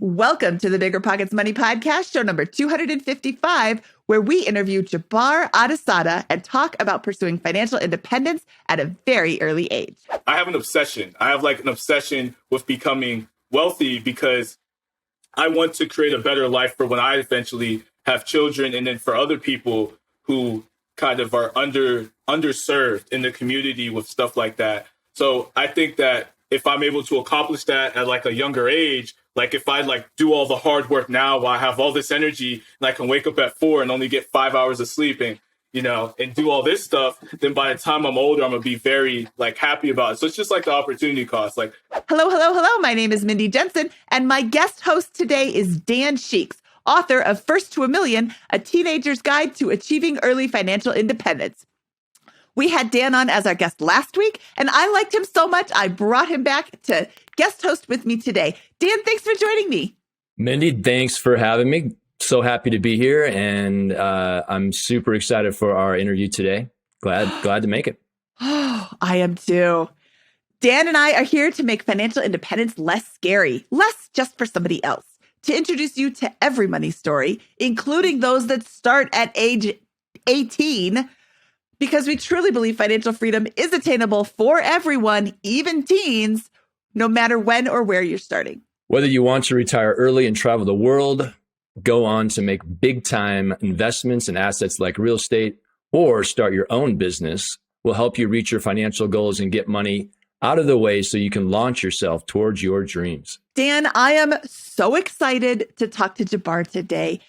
Welcome to the BiggerPockets Money Podcast, show number 255, where we interview Jabbar Adesada and talk about pursuing financial independence at a very early age. I have an obsession. I have an obsession with becoming wealthy because I want to create a better life for when I eventually have children, and then for other people who kind of are underserved in the community with stuff like that. So I think that if I'm able to accomplish that at a younger age, if I do all the hard work now while I have all this energy and I can wake up at 4 and only get 5 hours of sleep and do all this stuff, then by the time I'm older, I'm gonna be very happy about it. So it's just the opportunity cost. Hello. My name is Mindy Jensen, and my guest host today is Dan Sheeks, author of First to a Million, A Teenager's Guide to Achieving Early Financial Independence. We had Dan on as our guest last week, and I liked him so much, I brought him back to guest host with me today. Dan, thanks for joining me. Mindy, thanks for having me. So happy to be here, and I'm super excited for our interview today. Glad to make it. Oh, I am too. Dan and I are here to make financial independence less scary, less just for somebody else, to introduce you to every money story, including those that start at age 18, because we truly believe financial freedom is attainable for everyone, even teens, no matter when or where you're starting. Whether you want to retire early and travel the world, go on to make big time investments in assets like real estate, or start your own business, will help you reach your financial goals and get money out of the way so you can launch yourself towards your dreams. Dan, I am so excited to talk to Jabbar today.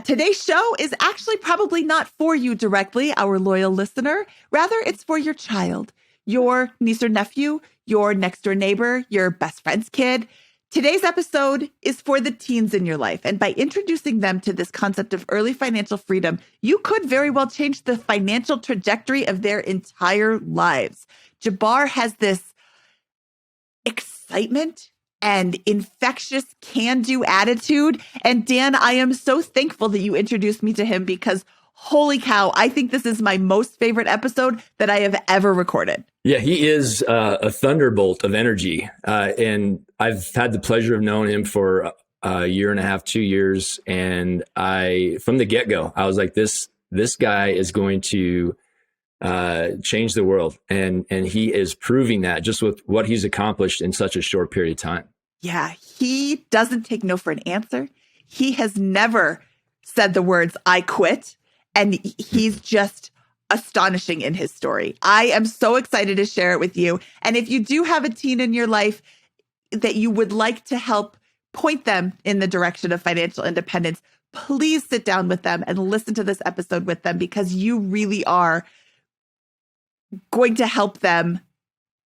Today's show is actually probably not for you directly, our loyal listener. Rather, it's for your child, your niece or nephew, your next door neighbor, your best friend's kid. Today's episode is for the teens in your life. And by introducing them to this concept of early financial freedom, you could very well change the financial trajectory of their entire lives. Jabbar has this excitement and infectious can-do attitude. And Dan, I am so thankful that you introduced me to him because holy cow, I think this is my most favorite episode that I have ever recorded. Yeah, he is a thunderbolt of energy. And I've had the pleasure of knowing him for a year and a half, 2 years. And from the get-go, I was like, this guy is going to change the world. And he is proving that just with what he's accomplished in such a short period of time. Yeah, he doesn't take no for an answer. He has never said the words, I quit. And he's just astonishing in his story. I am so excited to share it with you. And if you do have a teen in your life that you would like to help point them in the direction of financial independence, please sit down with them and listen to this episode with them, because you really are going to help them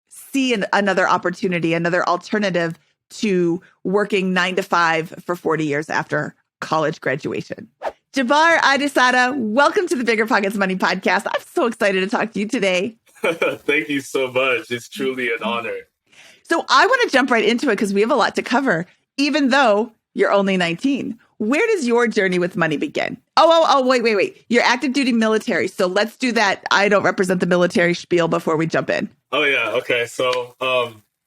see another opportunity, another alternative to working 9 to 5 for 40 years after college graduation. Jabbar Adesada, welcome to the BiggerPockets Money Podcast. I'm so excited to talk to you today. Thank you so much. It's truly an honor. So I want to jump right into it because we have a lot to cover, even though you're only 19. Where does your journey with money begin? Wait. You're active duty military. So let's do that. I don't represent the military spiel before we jump in. Oh, yeah. Okay. So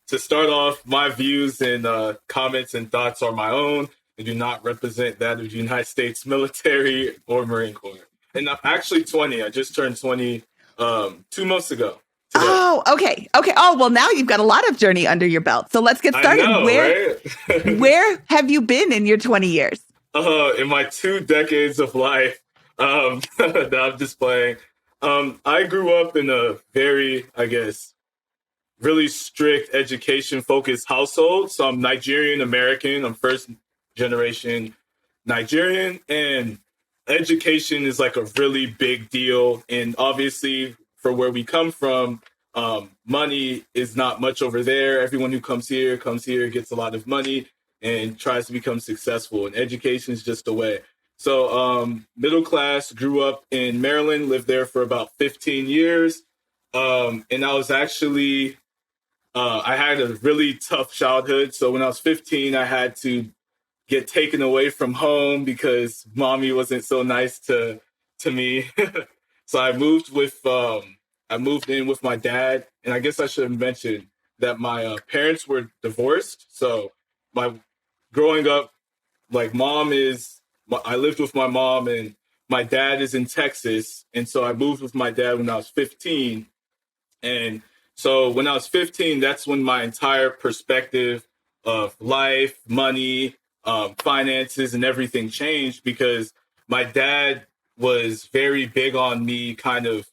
to start off, my views and comments and thoughts are my own. I do not represent that of the United States military or Marine Corps. And I'm actually 20. I just turned 20 2 months ago. Today. Oh, okay. Oh, well, now you've got a lot of journey under your belt. So let's get started. I know, right? Where have you been in your 20 years? In my 2 decades of life that I'm displaying, I grew up in a very, really strict education-focused household. So I'm Nigerian American. I'm first generation Nigerian, and education is a really big deal. And obviously, for where we come from, money is not much over there. Everyone who comes here, gets a lot of money and tries to become successful. And education is just the way. So middle class, grew up in Maryland, lived there for about 15 years. And I was actually, I had a really tough childhood. So when I was 15, I had to get taken away from home because mommy wasn't so nice to me. So I moved in with my dad. And I guess I should have mentioned that my parents were divorced. So my growing up, like I lived with my mom, and my dad is in Texas. And so I moved with my dad when I was 15. And so when I was 15, that's when my entire perspective of life, money, finances, and everything changed, because my dad was very big on me kind of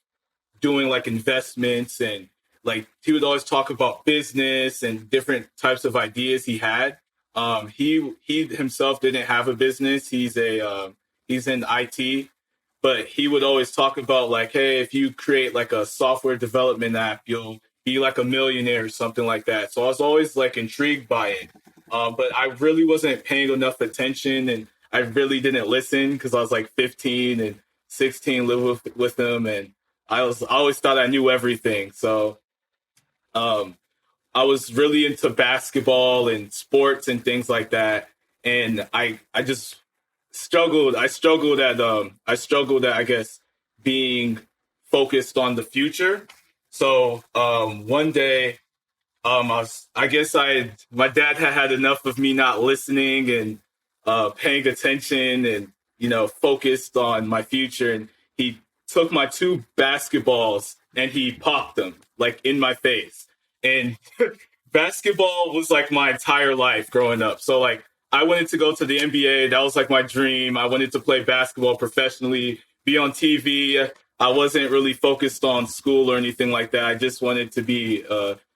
doing like investments, and like he would always talk about business and different types of ideas he had. He himself didn't have a business. He's in IT, but he would always talk about like, hey, if you create like a software development app, you'll be like a millionaire or something like that. So I was always like intrigued by it. But I really wasn't paying enough attention, and I really didn't listen because I was like 15 and 16, live with him, and I always thought I knew everything. So I was really into basketball and sports and things like that, and I just struggled. I struggled at I guess being focused on the future. So one day, my dad had enough of me not listening and paying attention and, focused on my future. And he took my two basketballs and he popped them like in my face. And basketball was like my entire life growing up. So like I wanted to go to the NBA. That was like my dream. I wanted to play basketball professionally, be on TV. I wasn't really focused on school or anything like that. I just wanted to be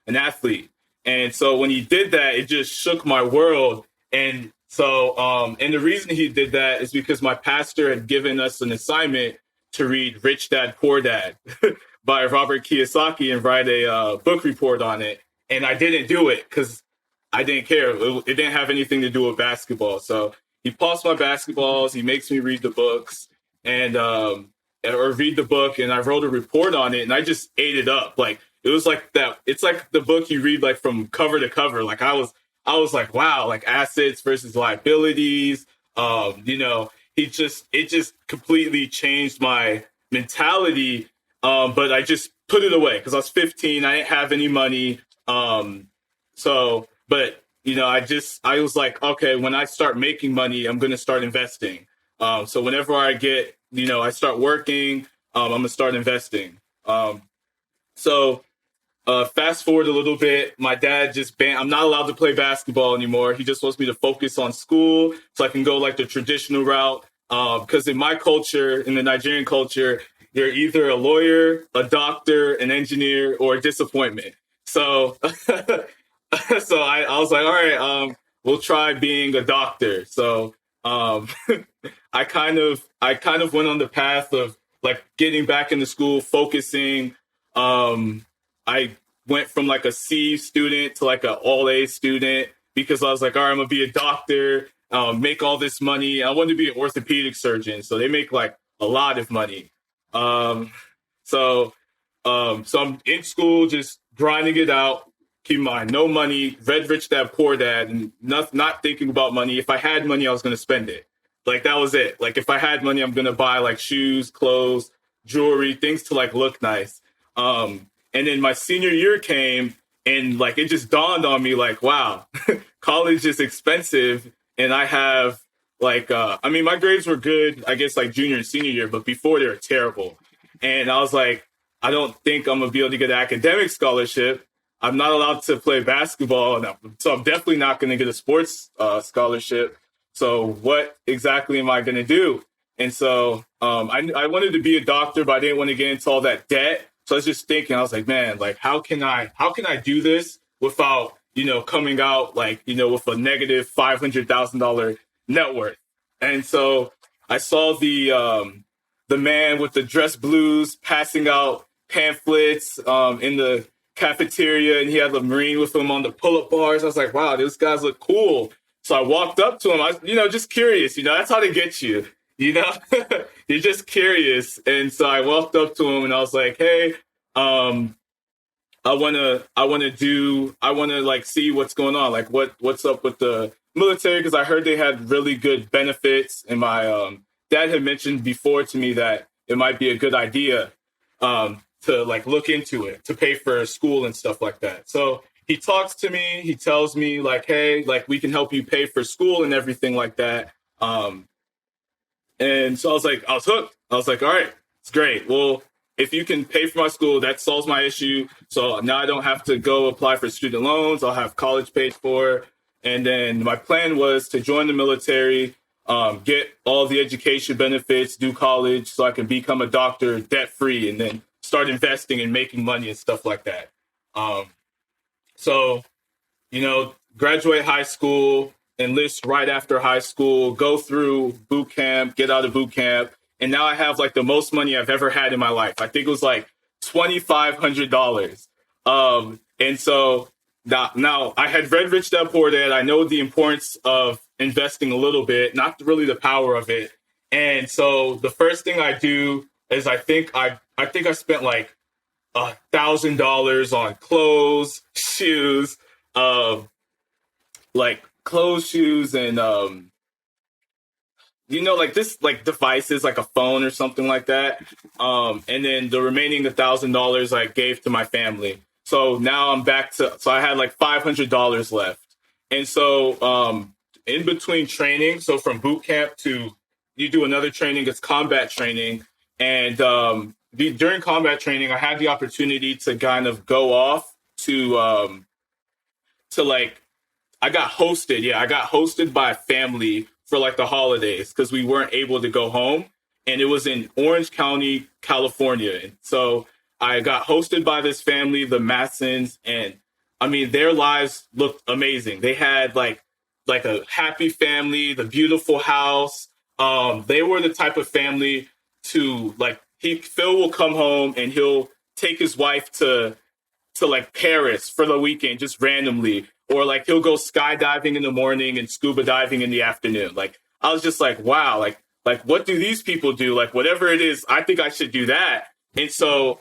an athlete. And so when he did that, it just shook my world. And so, and the reason he did that is because my pastor had given us an assignment to read Rich Dad, Poor Dad by Robert Kiyosaki and write a book report on it. And I didn't do it because I didn't care. It didn't have anything to do with basketball. So he paused my basketballs. He makes me read the books or read the book. And I wrote a report on it, and I just ate it up. Like, it was like that. It's like the book you read like from cover to cover. Like I was like, wow, like assets versus liabilities. It just completely changed my mentality. But I just put it away because I was 15. I didn't have any money. I was like, okay, when I start making money, I'm going to start investing. So whenever I get, I start working, I'm going to start investing. Fast forward a little bit, my dad just I'm not allowed to play basketball anymore. He just wants me to focus on school so I can go like the traditional route. Because in my culture, in the Nigerian culture, you're either a lawyer, a doctor, an engineer, or a disappointment. So, so I was like, all right, we'll try being a doctor. So, I kind of went on the path of like getting back into school, focusing. I went from like a C student to like an all A student because I was like, all right, I'm gonna be a doctor, make all this money. I wanted to be an orthopedic surgeon, so they make like a lot of money. So I'm in school, just grinding it out. Keep in mind, no money, Rich Dad, Poor Dad, and not thinking about money. If I had money, I was going to spend it. Like, that was it. Like, if I had money, I'm going to buy like shoes, clothes, jewelry, things to like look nice. And then my senior year came, and like, it just dawned on me like, wow, college is expensive. And I have like, my grades were good, I guess like junior and senior year, but before they were terrible. And I was like, I don't think I'm going to be able to get an academic scholarship. I'm not allowed to play basketball, so I'm definitely not going to get a sports scholarship. So what exactly am I going to do? And so I wanted to be a doctor, but I didn't want to get into all that debt. So I was just thinking, I was like, man, like, how can I do this without, coming out like, with a negative $500,000 net worth? And so I saw the man with the dress blues passing out pamphlets in the cafeteria, and he had a Marine with him on the pull-up bars. I was like, wow, these guys look cool. So I walked up to him. I was, just curious. That's how they get you. You're just curious. And so I walked up to him and I was like, hey, I want to like see what's going on. Like what's up with the military? Because I heard they had really good benefits. And my dad had mentioned before to me that it might be a good idea to like look into it, to pay for school and stuff like that. So he talks to me. He tells me like, hey, like we can help you pay for school and everything like that. And so I was hooked. I was like, all right, it's great. Well, if you can pay for my school, that solves my issue. So now I don't have to go apply for student loans. I'll have college paid for. And then my plan was to join the military, get all the education benefits, do college so I can become a doctor debt free, and then start investing and making money and stuff like that. So, graduate high school, enlist right after high school, go through boot camp, get out of boot camp. And now I have like the most money I've ever had in my life. I think it was like $2,500. And so now I had read Rich Dad Poor Dad. I know the importance of investing a little bit, not really the power of it. And so the first thing I do is I think I spent like $1,000 on clothes, shoes, like clothes, shoes, and like this, like devices, like a phone or something like that. And then the remaining $1,000 I gave to my family. So now I'm back so I had like $500 left. And so in between training, so from boot camp to you do another training, it's combat training. And during combat training, I had the opportunity to kind of go off to like, I got hosted. Yeah, I got hosted by a family for like the holidays because we weren't able to go home. And it was in Orange County, California. And so I got hosted by this family, the Matsons, and I mean, their lives looked amazing. They had like a happy family, the beautiful house. They were the type of family to like, Phil will come home and he'll take his wife to like Paris for the weekend, just randomly. Or like he'll go skydiving in the morning and scuba diving in the afternoon. Like I was just like, wow, like what do these people do? Like whatever it is, I think I should do that. And so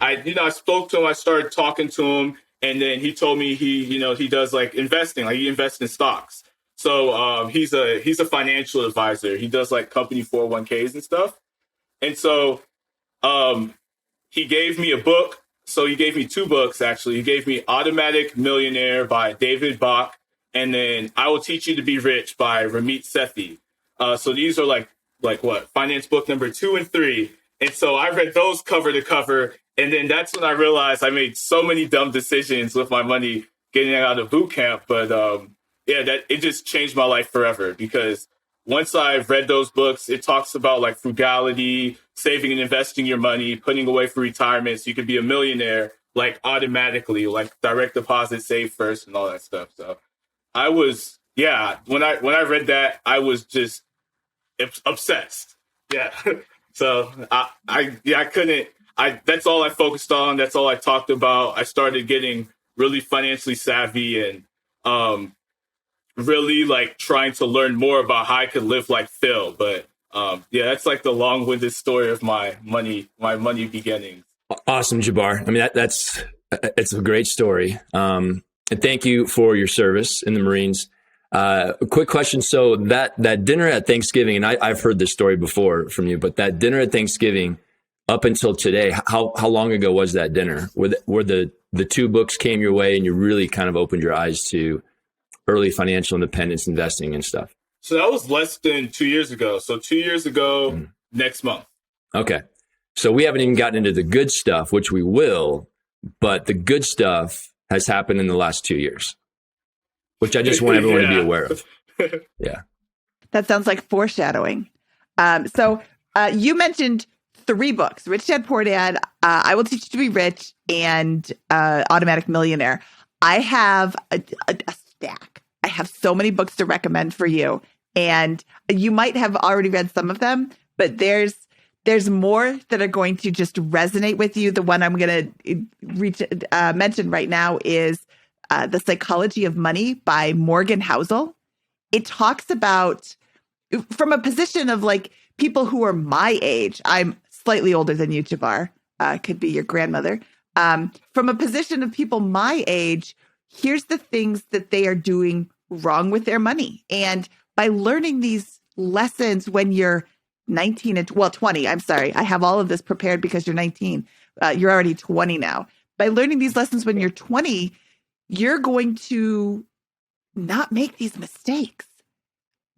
I spoke to him, I started talking to him, and then he told me he does like investing, like he invests in stocks. So he's a financial advisor. He does like company 401ks and stuff. And so he gave me a book. So he gave me 2 books, actually. He gave me Automatic Millionaire by David Bach, and then I Will Teach You to Be Rich by Ramit Sethi. So these are like what? Finance book number 2 and 3. And so I read those cover to cover. And then that's when I realized I made so many dumb decisions with my money getting out of boot camp. But it just changed my life forever, because once I read those books, it talks about like frugality, saving and investing your money, putting away for retirement so you can be a millionaire, like automatically, like direct deposit, save first, and all that stuff. So I was, when I read that, I was just obsessed. Yeah. So that's all I focused on. That's all I talked about. I started getting really financially savvy and really like trying to learn more about how I could live like Phil. But that's like the long-winded story of my money beginnings. Awesome, Jabbar. I mean, it's a great story. And thank you for your service in the Marines. A quick question. So that dinner at Thanksgiving, and I've heard this story before from you, but that dinner at Thanksgiving up until today, how long ago was that dinner? Where the 2 books came your way and you really kind of opened your eyes to early financial independence, investing and stuff? So that was less than 2 years ago. So 2 years ago, next month. Okay. So we haven't even gotten into the good stuff, which we will, but the good stuff has happened in the last 2 years, which I just want everyone to be aware of. Yeah. That sounds like foreshadowing. So you mentioned 3 books, Rich Dad, Poor Dad, I Will Teach You to Be Rich, and Automatic Millionaire. I have a stack. I have so many books to recommend for you. And you might have already read some of them, but there's more that are going to just resonate with you. The one I'm going to mention right now is The Psychology of Money by Morgan Housel. It talks about, from a position of like people who are my age, I'm slightly older than you, Jabbar, could be your grandmother. From a position of people my age, here's the things that they are doing wrong with their money. And by learning these lessons when you're 20, I'm sorry. I have all of this prepared because you're 19. You're already 20 now. By learning these lessons when you're 20, you're going to not make these mistakes.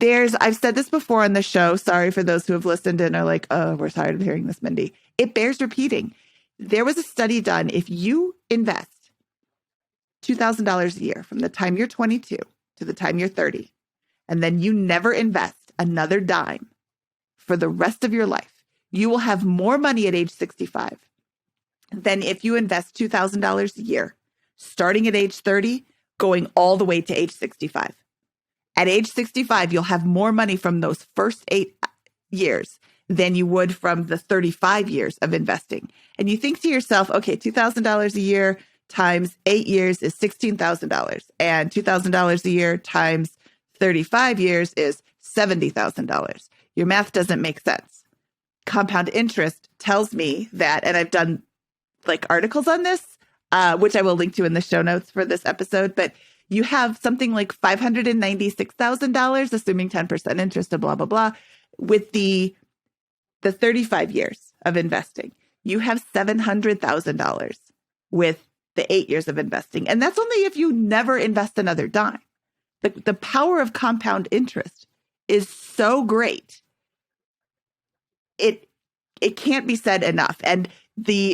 I've said this before on the show. Sorry for those who have listened and are like, oh, we're tired of hearing this, Mindy. It bears repeating. There was a study done. If you invest $2,000 a year from the time you're 22 to the time you're 30, and then you never invest another dime for the rest of your life, you will have more money at age 65 than if you invest $2,000 a year, starting at age 30, going all the way to age 65. At age 65, you'll have more money from those first 8 years than you would from the 35 years of investing. And you think to yourself, okay, $2,000 a year times 8 years is $16,000. And $2,000 a year times 35 years is $70,000. Your math doesn't make sense. Compound interest tells me that, and I've done like articles on this, which I will link to in the show notes for this episode, but you have something like $596,000, assuming 10% interest and blah, blah, blah, with the 35 years of investing. You have $700,000 with the 8 years of investing. And that's only if you never invest another dime. The power of compound interest is so great. It can't be said enough. And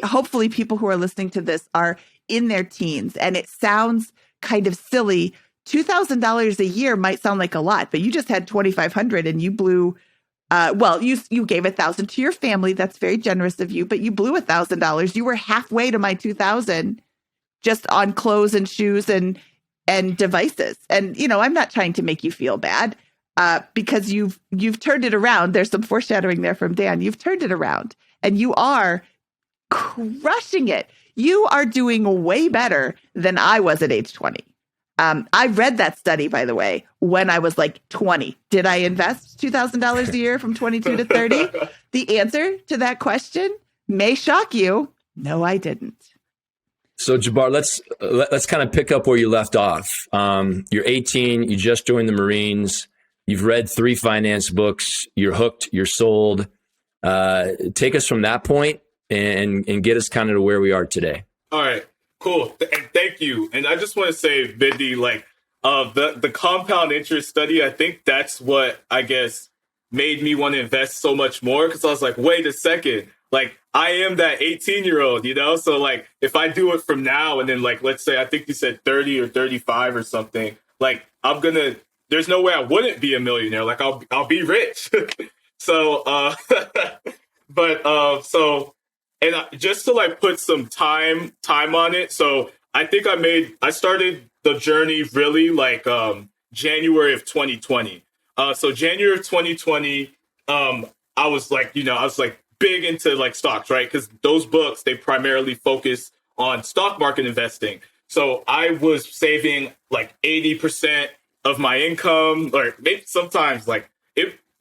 hopefully people who are listening to this are in their teens, and it sounds kind of silly. $2,000 a year might sound like a lot, but you just had $2,500 and you blew, you gave $1,000 to your family. That's very generous of you, but you blew $1,000. You were halfway to my 2,000 just on clothes and shoes and devices. And, I'm not trying to make you feel bad because you've turned it around. There's some foreshadowing there from Dan. You've turned it around and you are crushing it. You are doing way better than I was at age 20. I read that study, by the way, when I was like 20. Did I invest $2,000 a year from 22 to 30? The answer to that question may shock you. No, I didn't. So Jabbar, let's kind of pick up where you left off. You're 18. You just joined the Marines. You've read 3 finance books. You're hooked. You're sold. Take us from that point and get us kind of to where we are today. All right, cool. And thank you. And I just want to say, Vindy, like the compound interest study, I think that's what I guess made me want to invest so much more. Cause I was like, wait a second, like I am that 18-year-old, So like, if I do it from now, and then like, let's say, I think you said 30 or 35 or something, like there's no way I wouldn't be a millionaire. Like I'll be rich. So, and just to like put some time on it. So I think I started the journey really like January of 2020. So January of 2020, I was like big into like stocks, right? Because those books, they primarily focus on stock market investing. So I was saving like 80% of my income, or maybe sometimes like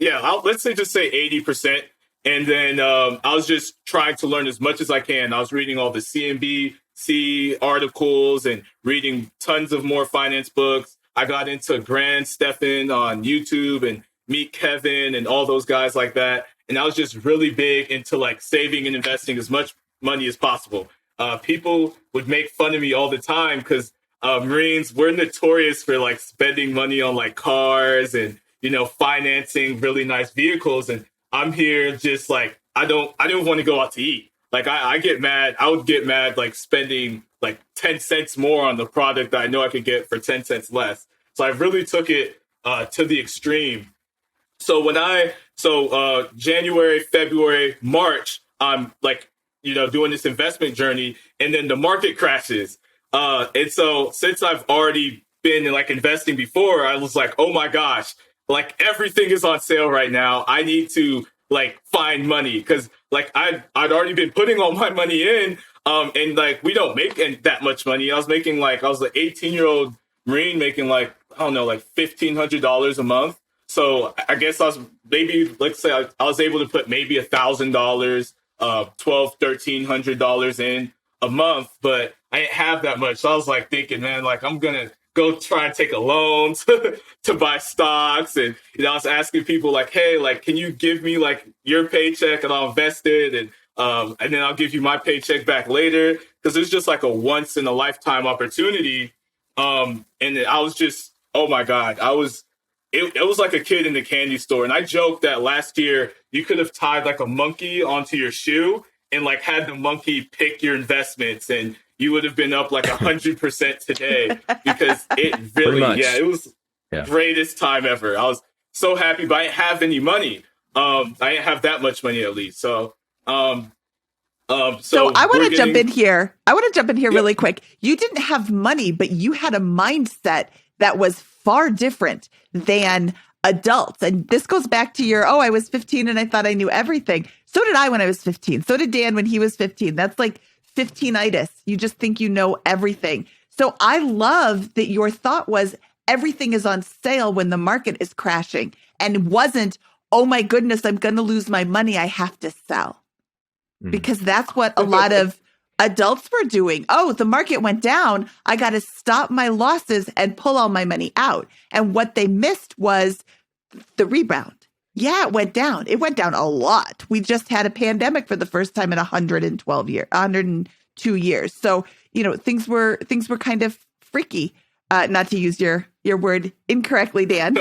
let's say just say 80%. And then I was just trying to learn as much as I can. I was reading all the CNBC articles and reading tons of more finance books. I got into Grant Stephan on YouTube and Meet Kevin and all those guys like that. And I was just really big into like saving and investing as much money as possible. People would make fun of me all the time because Marines, we're notorious for like spending money on like cars and, financing really nice vehicles. And I'm here just like, I don't want to go out to eat. Like I get mad. I would get mad like spending like 10 cents more on the product that I know I could get for 10 cents less. So I really took it to the extreme. So January, February, March, I'm like, doing this investment journey, and then the market crashes. And so since I've already been like investing before, I was like, oh my gosh, like everything is on sale right now. I need to like find money because like I'd already been putting all my money in. And like we don't make that much money. I was an 18-year-old Marine making like, I don't know, like $1,500 a month. So I guess I was maybe, let's say I was able to put maybe $1,000, $1,200-$1,300 in a month, but I didn't have that much. So I was like thinking, man, like I'm going to go try and take a loan to buy stocks. And, I was asking people like, hey, like, can you give me like your paycheck and I'll invest it? And then I'll give you my paycheck back later. Cause it's just like a once in a lifetime opportunity. And I was just, oh my God, it was like a kid in the candy store. And I joked that last year you could have tied like a monkey onto your shoe and like had the monkey pick your investments, and you would have been up like 100% today, because it really, it was greatest time ever. I was so happy, but I didn't have any money. I didn't have that much money at least. So I want to jump in here. Really quick. You didn't have money, but you had a mindset that was far different than adults. And this goes back to your, I was 15 and I thought I knew everything. So did I when I was 15. So did Dan when he was 15. That's like 15itis. You just think you know everything. So I love that your thought was everything is on sale when the market is crashing, and wasn't, oh my goodness, I'm going to lose my money, I have to sell. Because that's what a lot of adults were doing. Oh, the market went down, I got to stop my losses and pull all my money out. And what they missed was the rebound. Yeah, it went down. It went down a lot. We just had a pandemic for the first time in 102 years. So, things were kind of freaky. Not to use your word incorrectly, Dan.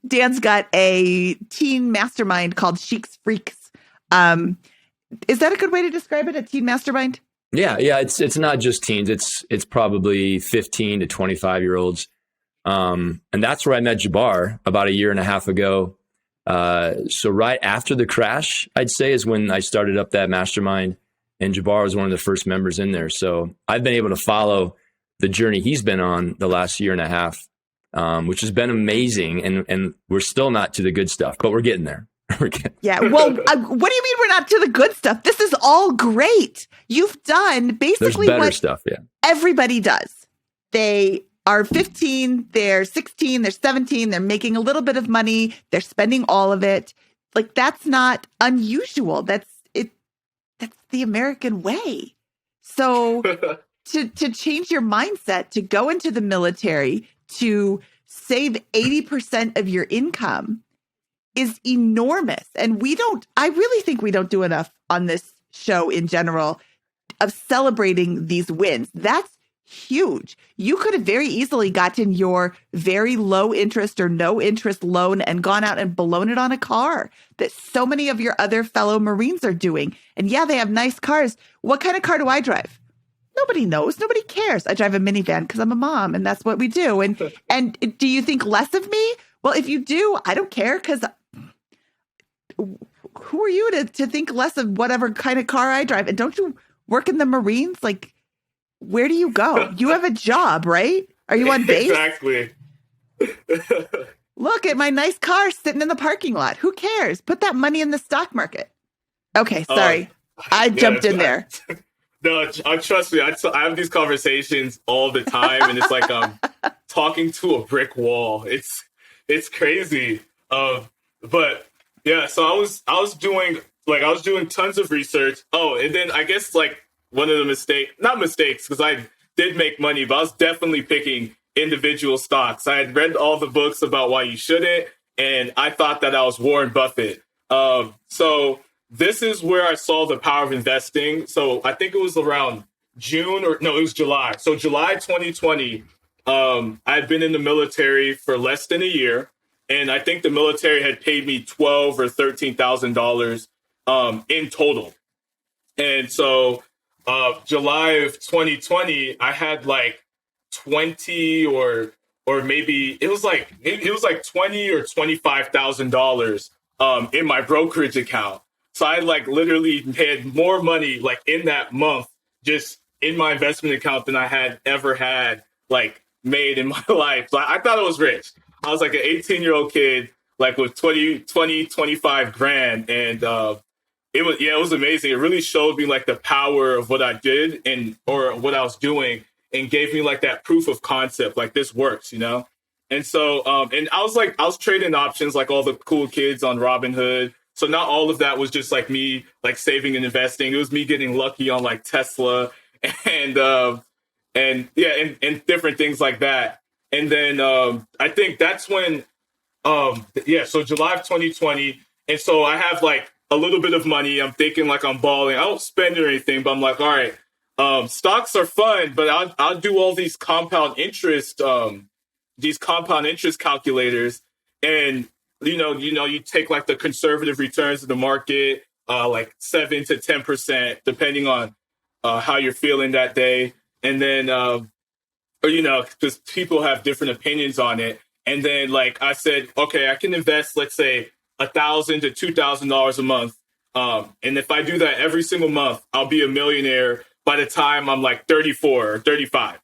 Dan's got a teen mastermind called Sheik's Freaks. Is that a good way to describe it? A teen mastermind? Yeah. It's not just teens. It's probably 15 to 25-year-olds. And that's where I met Jabbar about a year and a half ago. So right after the crash, I'd say, is when I started up that mastermind, and Jabbar was one of the first members in there. So I've been able to follow the journey he's been on the last year and a half, which has been amazing. And we're still not to the good stuff, but we're getting there. Yeah. Well, what do you mean we're not to the good stuff? This is all great. You've done basically There's better what stuff, everybody does. They are 15, they're 16, they're 17, they're making a little bit of money, they're spending all of it. Like, that's not unusual. That's the American way. So to change your mindset, to go into the military, to save 80% of your income is enormous. And I really think we don't do enough on this show in general of celebrating these wins. That's huge. You could have very easily gotten your very low interest or no interest loan and gone out and blown it on a car that so many of your other fellow Marines are doing. And yeah, they have nice cars. What kind of car do I drive? Nobody knows. Nobody cares. I drive a minivan because I'm a mom, and that's what we do. And do you think less of me? Well, if you do, I don't care, because who are you to think less of whatever kind of car I drive? And don't you work in the Marines? Like, where do you go? You have a job, right? Are you on base? Exactly. Look at my nice car sitting in the parking lot. Who cares? Put that money in the stock market. Okay, sorry. I jumped in there. No, trust me. I have these conversations all the time, and it's like I'm talking to a brick wall. It's crazy. But yeah, so I was doing tons of research. Oh, and then I guess like one of the not mistakes, because I did make money, but I was definitely picking individual stocks. I had read all the books about why you shouldn't, and I thought that I was Warren Buffett. So this is where I saw the power of investing. So I think it was around it was July. So July 2020, I'd been in the military for less than a year. And I think the military had paid me $12,000 or $13,000 in total. And so July of 2020, I had like 20 or maybe it was like $20,000 or $25,000 in my brokerage account. So I like literally had more money like in that month just in my investment account than I had ever had like made in my life. So I thought I was rich. I was like an 18-year-old kid, like with 25 grand. And it was amazing. It really showed me like the power of what I did or what I was doing, and gave me like that proof of concept, like this works, And so, and I was trading options like all the cool kids on Robinhood. So not all of that was just like me, like saving and investing. It was me getting lucky on like Tesla and different things like that. And then I think that's when, so July of 2020. And so I have like a little bit of money. I'm thinking like I'm balling. I don't spend or anything, but I'm like, all right, stocks are fun, but I'll do all these compound interest calculators, and you take like the conservative returns of the market, like 7 to 10%, depending on how you're feeling that day, and then because people have different opinions on it, and then like I said, okay, I can invest, let's say, $1,000 to $2,000 a month, and if I do that every single month, I'll be a millionaire by the time I'm like 34 or 35.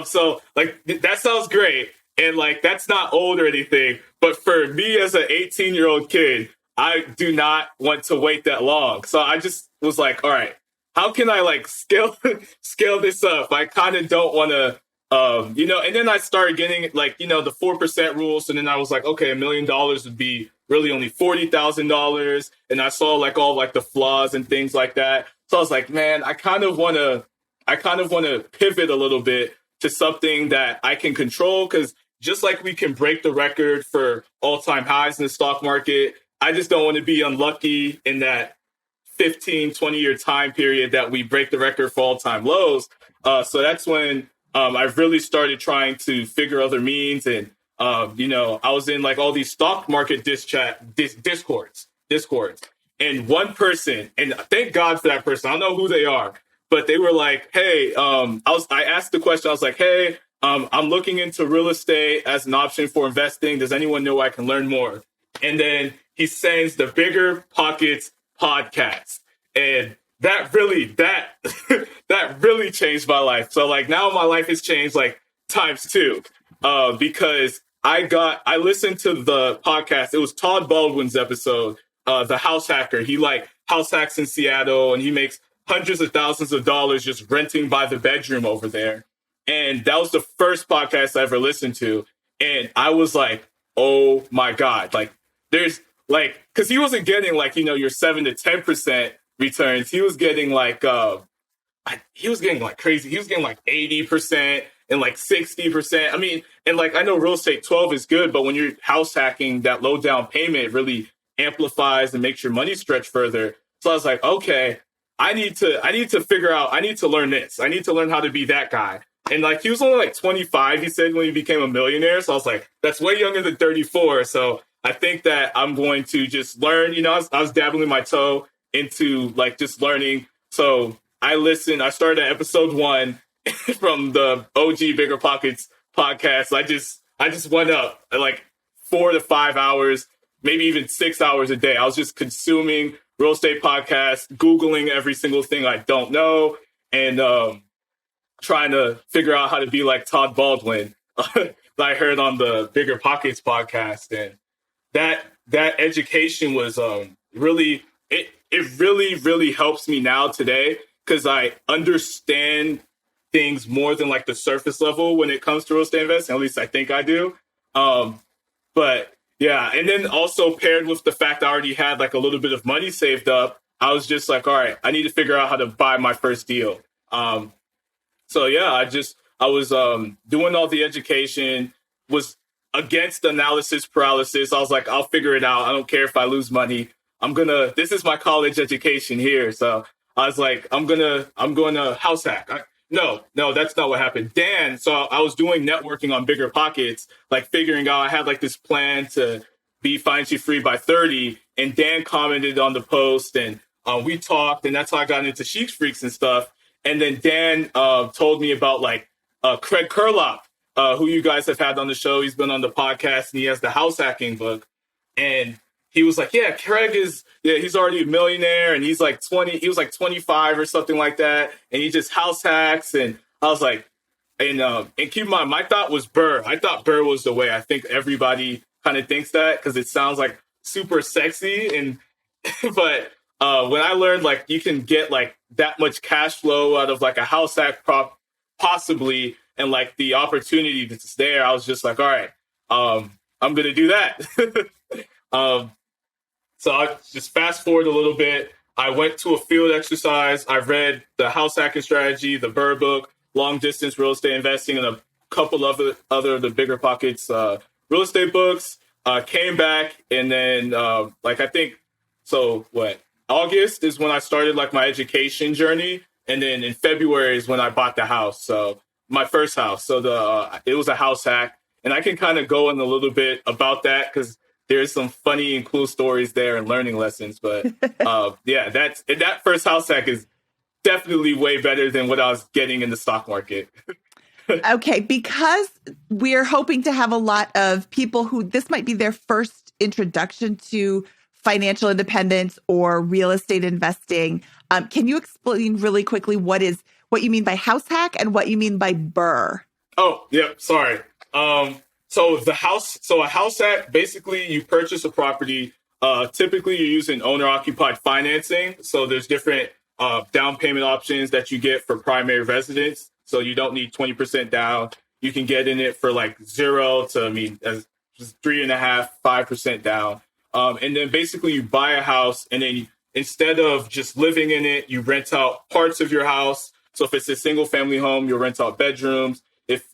So like that sounds great. And like, that's not old or anything, but for me as an 18-year-old kid, I do not want to wait that long. So I just was like, all right, how can I like scale this up? I kind of don't want to, and then I started getting like, the 4% rules. And then I was like, okay, $1 million would be really only $40,000. And I saw like all like the flaws and things like that. So I was like, man, I kind of want to pivot a little bit to something that I can control, because just like we can break the record for all-time highs in the stock market, I just don't want to be unlucky in that 15, 20-year time period that we break the record for all-time lows. So that's when I really started trying to figure other means. And, I was in like all these stock market discords. And one person, and thank God for that person, I don't know who they are, but they were like, hey, I asked the question, I was like, hey, I'm looking into real estate as an option for investing. Does anyone know I can learn more? And then he sends the BiggerPockets podcast. And that really changed my life. So like now my life has changed like times two, because I listened to the podcast. It was Todd Baldwin's episode, the house hacker. He like house hacks in Seattle, and he makes hundreds of thousands of dollars just renting by the bedroom over there. And that was the first podcast I ever listened to. And I was like, oh my God, like there's like, cause he wasn't getting like, your 7 to 10% returns. He was getting like, he was getting like crazy. He was getting like 80% and like 60%. I mean, and like, I know real estate 12 is good, but when you're house hacking, that low down payment really amplifies and makes your money stretch further. So I was like, okay, I need to figure out, I need to learn this. I need to learn how to be that guy. And like, he was only like 25, he said, when he became a millionaire. So I was like, that's way younger than 34. So I think that I'm going to just learn, I was dabbling my toe into like just learning. So I started at episode 1 from the OG BiggerPockets podcast. I just went up at like 4 to 5 hours, maybe even 6 hours a day. I was just consuming real estate podcasts, Googling every single thing I don't know, and trying to figure out how to be like Todd Baldwin that I heard on the BiggerPockets podcast. And that education was really, it really helps me now today, because I understand things more than like the surface level when it comes to real estate investing. At least I think I do. But yeah, and then also paired with the fact I already had like a little bit of money saved up, I was just like, all right, I need to figure out how to buy my first deal. So yeah, I was doing all the education, was against analysis paralysis. I was like, I'll figure it out. I don't care if I lose money. This is my college education here. So I was like, I'm going to house hack. No, that's not what happened. Dan, so I was doing networking on BiggerPockets, like figuring out I had like this plan to be financially free by 30. And Dan commented on the post, and we talked, and that's how I got into Chic Freaks and stuff. And then Dan told me about like Craige Curelop, who you guys have had on the show. He's been on the podcast, and he has the house hacking book. And he was like, yeah, he's already a millionaire, and he's like 20, he was like 25 or something like that. And he just house hacks. And I was like, and keep in mind, my thought was Burr. I thought Burr was the way. I think everybody kind of thinks that because it sounds like super sexy. And, but when I learned like you can get like that much cash flow out of like a house hack possibly, and like the opportunity that's there, I was just like, all right, I'm going to do that. So I just fast forward a little bit. I went to a field exercise. I read the house hacking strategy, the Burr book, long distance real estate investing, and a couple of other of the BiggerPockets real estate books. Came back, and then I think, so what? August is when I started like my education journey. And then in February is when I bought the house. So my first house. So it was a house hack. And I can kind of go in a little bit about that because there's some funny and cool stories there and learning lessons. But that first house hack is definitely way better than what I was getting in the stock market. Okay, because we're hoping to have a lot of people who this might be their first introduction to financial independence or real estate investing. Can you explain really quickly what you mean by house hack and what you mean by BRRRR? Oh, yeah, sorry. So a house hack, basically you purchase a property. Typically you're using owner occupied financing. So there's different down payment options that you get for primary residence. So you don't need 20% down. You can get in it for like 0 to, as just 3.5%, 5% down. And then basically you buy a house and then instead of just living in it, you rent out parts of your house. So if it's a single family home, you'll rent out bedrooms.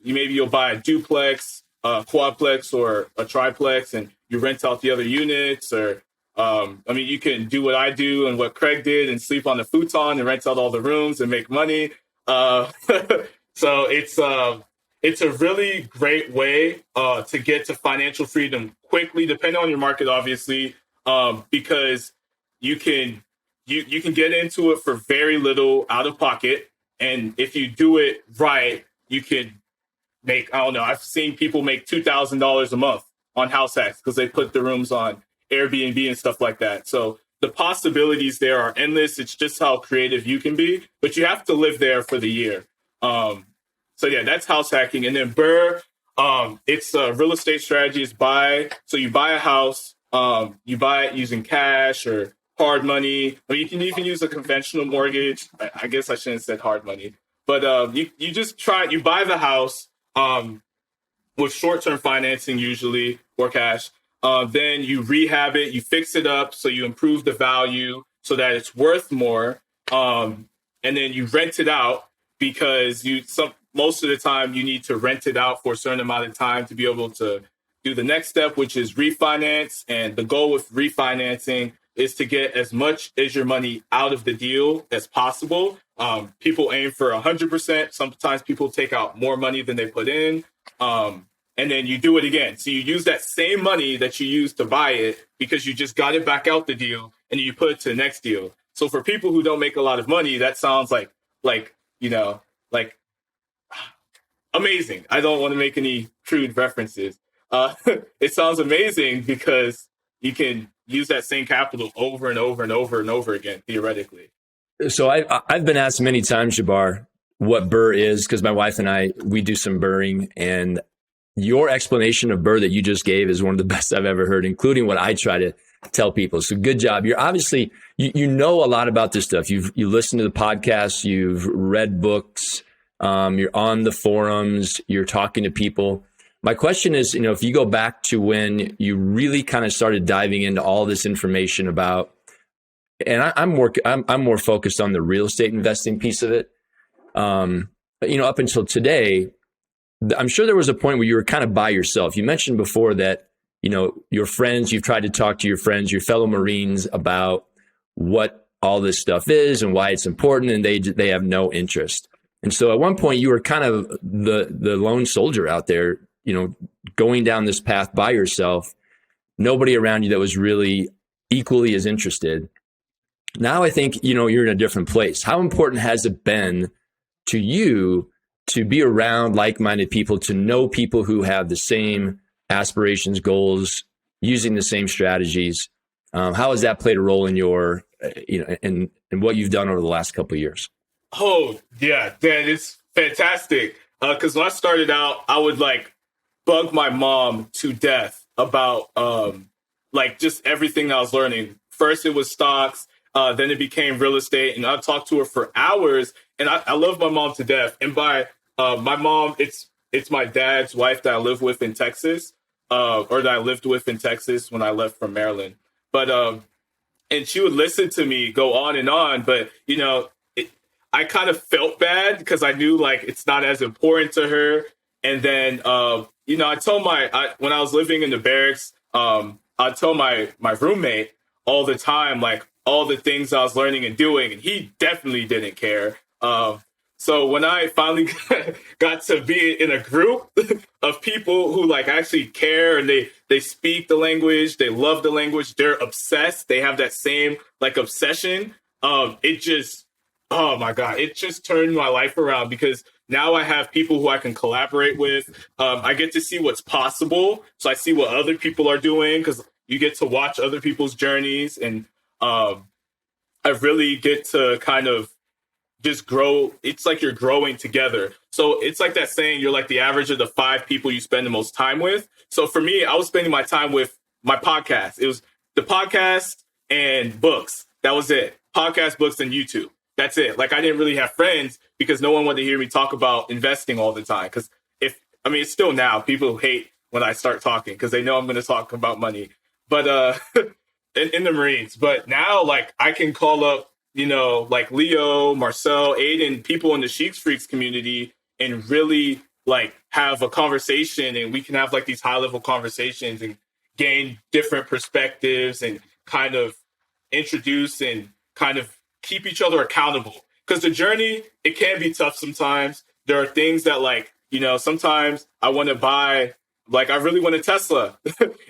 You'll buy a duplex, a quadplex, or a triplex, and you rent out the other units. Or, you can do what I do and what Craig did and sleep on the futon and rent out all the rooms and make money. So it's a really great way to get to financial freedom quickly, depending on your market, obviously, because you can get into it for very little out of pocket. And if you do it right, you can make, I've seen people make $2,000 a month on house hacks because they put the rooms on Airbnb and stuff like that. So the possibilities there are endless. It's just how creative you can be, but you have to live there for the year. That's house hacking. And then BRRRR, it's a real estate strategy. So you buy a house, you buy it using cash or hard money. You can even use a conventional mortgage. I guess I shouldn't have said hard money, but you buy the house with short-term financing usually or cash. Then you rehab it, you fix it up, so you improve the value so that it's worth more. And then you rent it out because most of the time you need to rent it out for a certain amount of time to be able to do the next step, which is refinance. And the goal with refinancing is to get as much as your money out of the deal as possible. People aim for 100%. Sometimes people take out more money than they put in. And then you do it again. So you use that same money that you used to buy it because you just got it back out the deal and you put it to the next deal. So for people who don't make a lot of money, that sounds like amazing. I don't want to make any crude references. It sounds amazing because you can use that same capital over and over and over and over again, theoretically. So I've been asked many times, Jabbar, what BRRRR is, because my wife and we do some BRRRing, and your explanation of BRRRR that you just gave is one of the best I've ever heard, including what I try to tell people. So good job. You're obviously, you know a lot about this stuff. You listened to the podcast, you've read books, you're on the forums, you're talking to people. My question is, if you go back to when you really kind of started diving into all this information about, and I'm more focused on the real estate investing piece of it. Up until today, I'm sure there was a point where you were kind of by yourself. You mentioned before that, your friends, you've tried to talk to your friends, your fellow Marines about what all this stuff is and why it's important, and they have no interest. And so at one point you were kind of the lone soldier out there, going down this path by yourself, nobody around you that was really equally as interested. Now I think, you're in a different place. How important has it been to you to be around like-minded people, to know people who have the same aspirations, goals, using the same strategies? How has that played a role in your, in what you've done over the last couple of years? Oh, yeah, Dan, it's fantastic. Because when I started out, I would bug my mom to death about just everything I was learning. First, it was stocks. Then it became real estate. And I talked to her for hours. And I love my mom to death. And by my mom, it's my dad's wife that I live with in Texas, or that I lived with in Texas when I left from Maryland. But and she would listen to me go on and on. But, I kind of felt bad because I knew it's not as important to her. And then, I told when I was living in the barracks, I told my roommate all the time, all the things I was learning and doing. And he definitely didn't care. So when I finally got to be in a group of people who like actually care and they speak the language, they love the language, they're obsessed, they have that same like obsession. It just, oh my God, it just turned my life around because now I have people who I can collaborate with. I get to see what's possible. So I see what other people are doing because you get to watch other people's journeys, and I really get to kind of just grow. It's like you're growing together. So it's like that saying, you're like the average of the 5 people you spend the most time with. So for me, I was spending my time with my podcast. It was the podcast and books. That was it. Podcast, books, and YouTube. That's it. Like I didn't really have friends because no one wanted to hear me talk about investing all the time. Because it's still now people hate when I start talking because they know I'm going to talk about money. But in the Marines. But now like I can call up, like Leo, Marcel, Aiden, people in the Sheiks Freaks community and really like have a conversation, and we can have like these high level conversations and gain different perspectives and kind of introduce and kind of keep each other accountable. Because the journey, it can be tough sometimes. There are things that like, sometimes I want to buy, like I really want a Tesla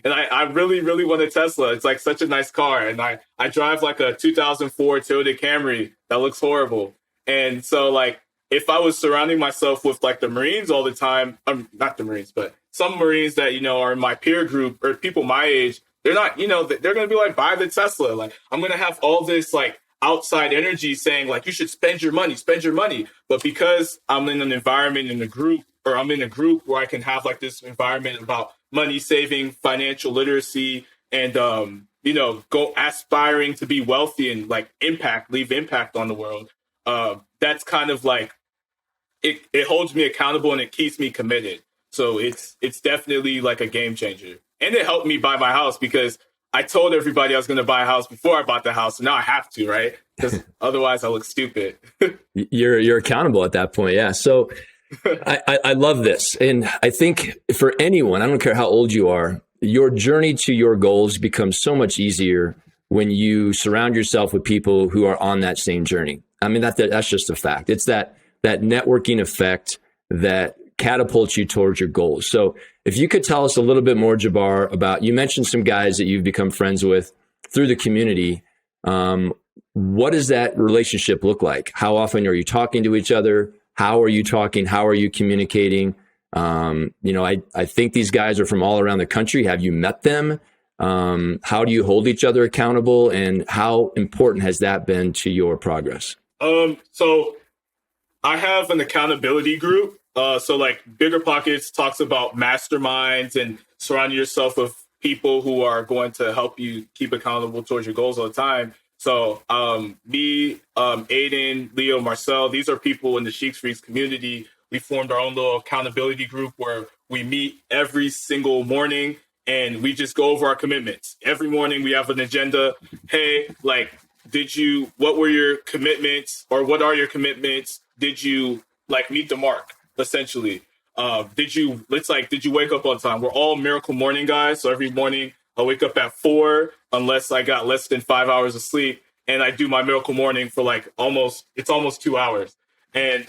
and I really, really want a Tesla. It's like such a nice car. And I drive like a 2004 Toyota Camry that looks horrible. And so like, if I was surrounding myself with like the Marines all the time, not the Marines, but some Marines that, are in my peer group or people my age, they're not, they're going to be like, buy the Tesla. Like I'm going to have all this like outside energy saying like, you should spend your money. But because I'm in an environment in a group, or I'm in a group where I can have like this environment about money saving, financial literacy, and, go aspiring to be wealthy and like leave impact on the world. That's kind of like, it holds me accountable and it keeps me committed. So it's definitely like a game changer. And it helped me buy my house because I told everybody I was going to buy a house before I bought the house. So now I have to, right? Because otherwise I look stupid. You're accountable at that point. Yeah. So I love this. And I think for anyone, I don't care how old you are, your journey to your goals becomes so much easier when you surround yourself with people who are on that same journey. I mean, that's just a fact. It's that networking effect that catapults you towards your goals. So if you could tell us a little bit more, Jabbar, about, you mentioned some guys that you've become friends with through the community. What does that relationship look like? How often are you talking to each other? How are you talking? How are you communicating? I think these guys are from all around the country. Have you met them? How do you hold each other accountable? And how important has that been to your progress? So I have an accountability group. So like BiggerPockets talks about masterminds and surrounding yourself with people who are going to help you keep accountable towards your goals all the time. So me, Aiden, Leo, Marcel, these are people in the Sheiks Freaks community. We formed our own little accountability group where we meet every single morning and we just go over our commitments. Every morning we have an agenda. Hey, like, what were your commitments, or what are your commitments? Did you like meet the mark, essentially? Did you wake up on time? We're all Miracle Morning guys. So every morning I wake up at 4, unless I got less than 5 hours of sleep. And I do my Miracle Morning for like almost 2 hours. And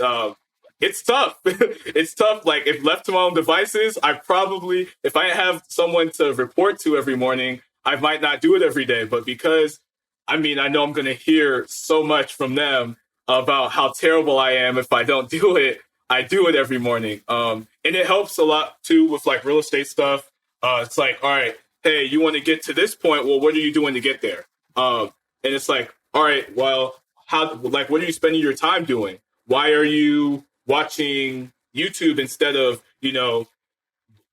it's tough. It's tough. Like if left to my own devices, if I have someone to report to every morning, I might not do it every day. But because, I know I'm going to hear so much from them about how terrible I am if I don't do it, I do it every morning. And it helps a lot too with like real estate stuff. It's like, all right, hey, you want to get to this point? Well, what are you doing to get there? And it's like, all right, well, what are you spending your time doing? Why are you watching YouTube instead of,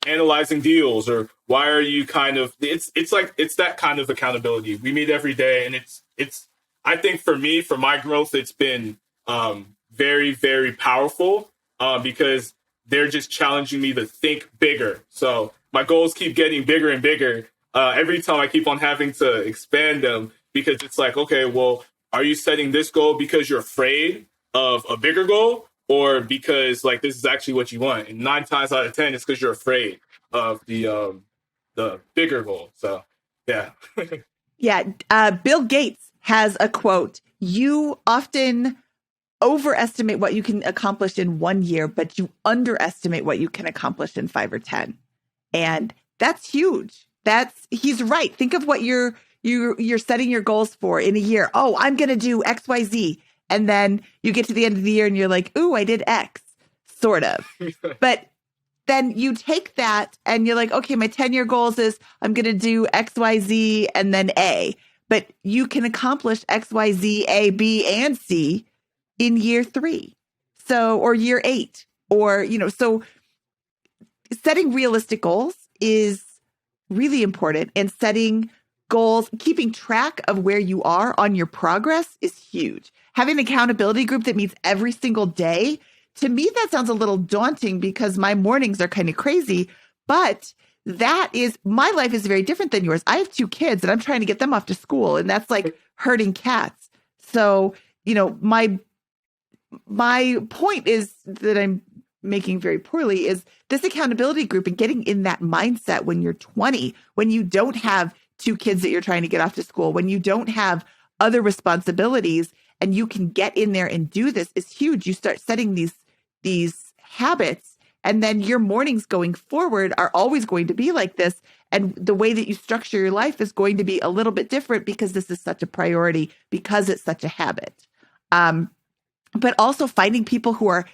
analyzing deals? Or why are you it's that kind of accountability. We meet every day, and it's I think for me, for my growth, it's been very, very powerful because they're just challenging me to think bigger. So my goals keep getting bigger and bigger every time. I keep on having to expand them because it's like, okay, well, are you setting this goal because you're afraid of a bigger goal, or because like this is actually what you want? And 9 times out of 10, it's because you're afraid of the bigger goal. So yeah. Yeah. Bill Gates has a quote: "You often overestimate what you can accomplish in 1 year, but you underestimate what you can accomplish in 5 or 10. And that's huge. He's right. Think of what you're setting your goals for in a year. Oh, I'm going to do X, Y, Z. And then you get to the end of the year and you're like, ooh, I did X, sort of. But then you take that and you're like, okay, my 10-year goals is I'm going to do X, Y, Z, and then A. But you can accomplish X, Y, Z, A, B, and C in year 3. So, or year 8, or, so setting realistic goals is really important, and setting goals, keeping track of where you are on your progress is huge. Having an accountability group that meets every single day, to me, that sounds a little daunting because my mornings are kind of crazy, but my life is very different than yours. I have 2 kids and I'm trying to get them off to school, and that's like herding cats. So, my point is that I'm making very poorly is this accountability group and getting in that mindset when you're 20, when you don't have 2 kids that you're trying to get off to school, when you don't have other responsibilities, and you can get in there and do this is huge. You start setting these habits, and then your mornings going forward are always going to be like this. And the way that you structure your life is going to be a little bit different because this is such a priority, because it's such a habit. But also finding people who are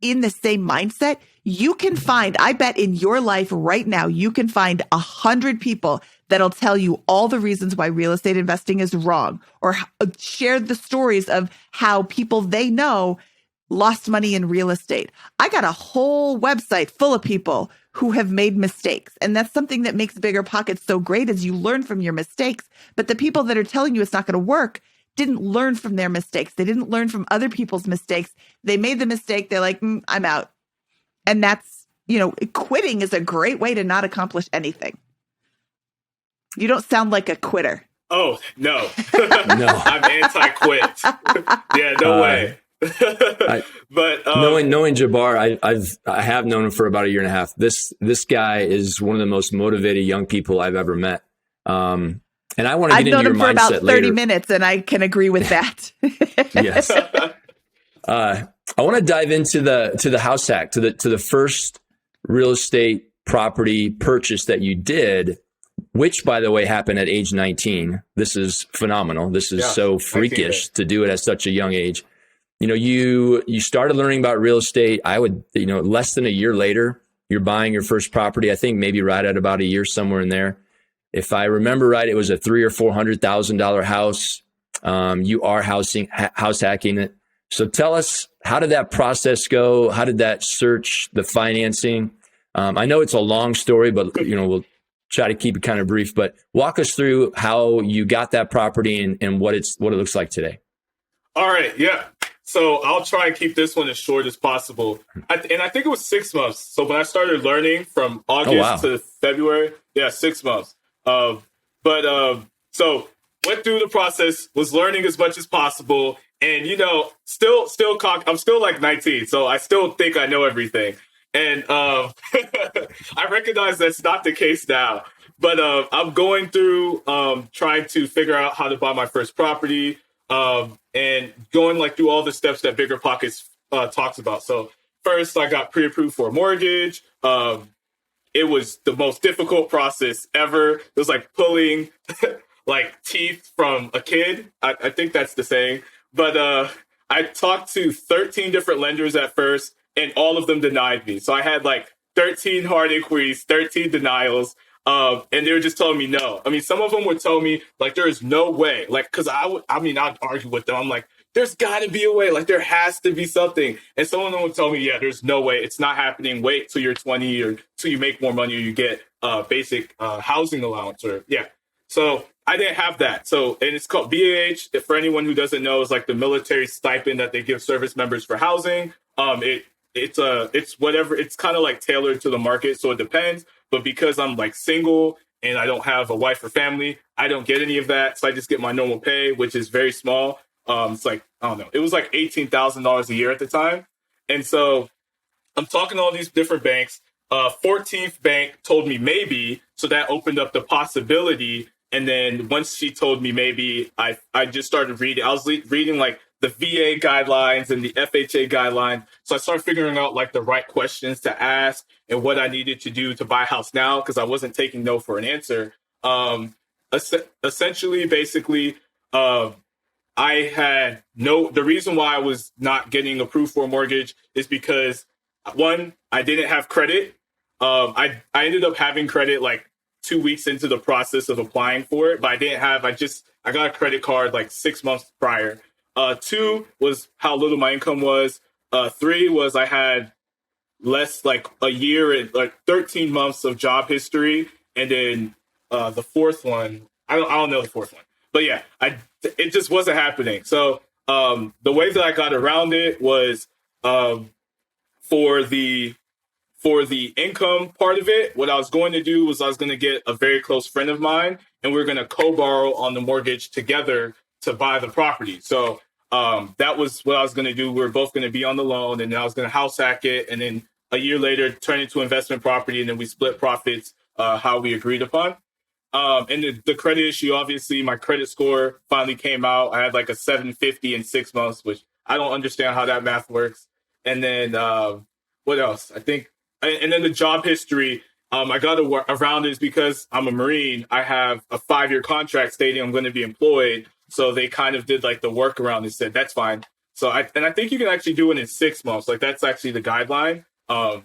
in the same mindset. You can find, I bet in your life right now, you can find 100 people that'll tell you all the reasons why real estate investing is wrong, or share the stories of how people they know lost money in real estate. I got a whole website full of people who have made mistakes. And that's something that makes BiggerPockets so great, is you learn from your mistakes. But the people that are telling you it's not going to work didn't learn from their mistakes. They didn't learn from other people's mistakes. They made the mistake. They're like, I'm out. And that's, quitting is a great way to not accomplish anything. You don't sound like a quitter. Oh, no. No. I'm anti-quit. Yeah, no way. But knowing Jabbar, I have known him for about 1.5 years. This guy is one of the most motivated young people I've ever met. And I want to get into your mindset later. I've known him for about 30 minutes, and I can agree with that. Yes. I want to dive into the house hack, to the first real estate property purchase that you did, which, by the way, happened at age 19. This is phenomenal. This is so freakish to do it at such a young age. You started learning about real estate. I would, less than a year later, you're buying your first property. I think maybe right at about a year, somewhere in there. If I remember right, it was a $300,000 or $400,000 house. You are house hacking it. So tell us, how did that process go? How did that search, the financing? I know it's a long story, but we'll try to keep it kind of brief. But walk us through how you got that property and what it looks like today. All right, yeah. So I'll try and keep this one as short as possible. And I think it was 6 months. So when I started learning from August to February, 6 months. So went through the process, was learning as much as possible. And, still I'm still like 19. So I still think I know everything. And I recognize that's not the case now. But I'm going through trying to figure out how to buy my first property. And going through all the steps that BiggerPockets talks about. So first, I got pre-approved for a mortgage. It was the most difficult process ever. It was like pulling teeth from a kid. I think that's the saying. But I talked to 13 different lenders at first, and all of them denied me. So I had 13 hard inquiries, 13 denials. And they were just telling me no. I mean, some of them would tell me there is no way, because I'd argue with them. I'm like, there's got to be a way. There has to be something. And some of them would tell me, yeah, there's no way. It's not happening. Wait till you're 20 or till you make more money or you get basic housing allowance So I didn't have that. So, and it's called BAH. For anyone who doesn't know, is the military stipend that they give service members for housing. It's whatever. It's kind of tailored to the market. So it depends. But because I'm single and I don't have a wife or family, I don't get any of that. So I just get my normal pay, which is very small. It's I don't know. It was $18,000 a year at the time. And so I'm talking to all these different banks. 14th bank told me maybe. So that opened up the possibility. And then once she told me maybe, I just started reading. I was reading the VA guidelines and the FHA guideline. So I started figuring out like the right questions to ask and what I needed to do to buy a house now, because I wasn't taking no for an answer. Essentially, basically, I had the reason why I was not getting approved for a mortgage is because, one, I didn't have credit. I ended up having credit like 2 weeks into the process of applying for it, but I got a credit card like 6 months prior. Two was how little my income was. Three was I had less, like a year and like 13 months of job history. And then the fourth one, I don't know the fourth one, but yeah, it just wasn't happening. So the way that I got around it was for the income part of it, what I was going to do was I was going to get a very close friend of mine, and we were going to co-borrow on the mortgage together to buy the property. So that was what I was going to do. We were both going to be on the loan, and then I was going to house hack it, and then a year later turn it into investment property, and then we split profits how we agreed upon. And the credit issue, obviously, my credit score finally came out. I had like a 750 in 6 months, which I don't understand how that math works. And then what else? And then the job history, I got around it is because I'm a Marine. I have a 5-year contract stating I'm going to be employed. So they kind of did like the workaround and said, that's fine. So I think you can actually do it in 6 months. Like that's actually the guideline and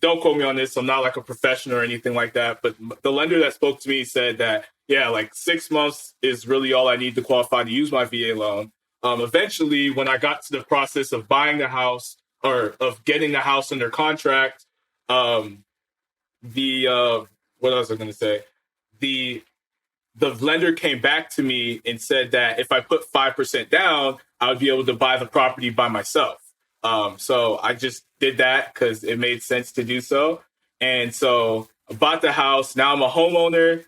don't quote me on this. I'm not like a professional or anything like that. But the lender that spoke to me said that, yeah, like 6 months is really all I need to qualify to use my VA loan. Eventually, when I got to the process of buying the house or of getting the house under contract, what else was I going to say? The lender came back to me and said that if I put 5% down, I would be able to buy the property by myself. So I just did that because it made sense to do so. And so I bought the house. Now I'm a homeowner.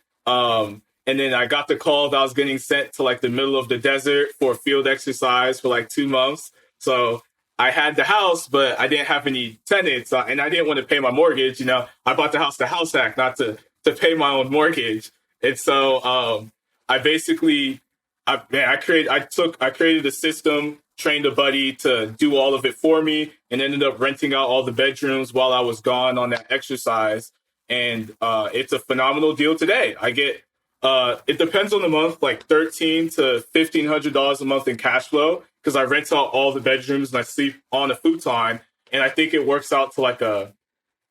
And then I got the call that I was getting sent to like the middle of the desert for a field exercise for like 2 months. So I had the house, but I didn't have any tenants, and I didn't want to pay my mortgage. You know, I bought the house to house hack, not to pay my own mortgage. And so I basically, I created a system, trained a buddy to do all of it for me, and ended up renting out all the bedrooms while I was gone on that exercise. And it's a phenomenal deal today. I get, it depends on the month, like $1,300 to $1,500 a month in cash flow, because I rent out all the bedrooms and I sleep on a futon. And I think it works out to like a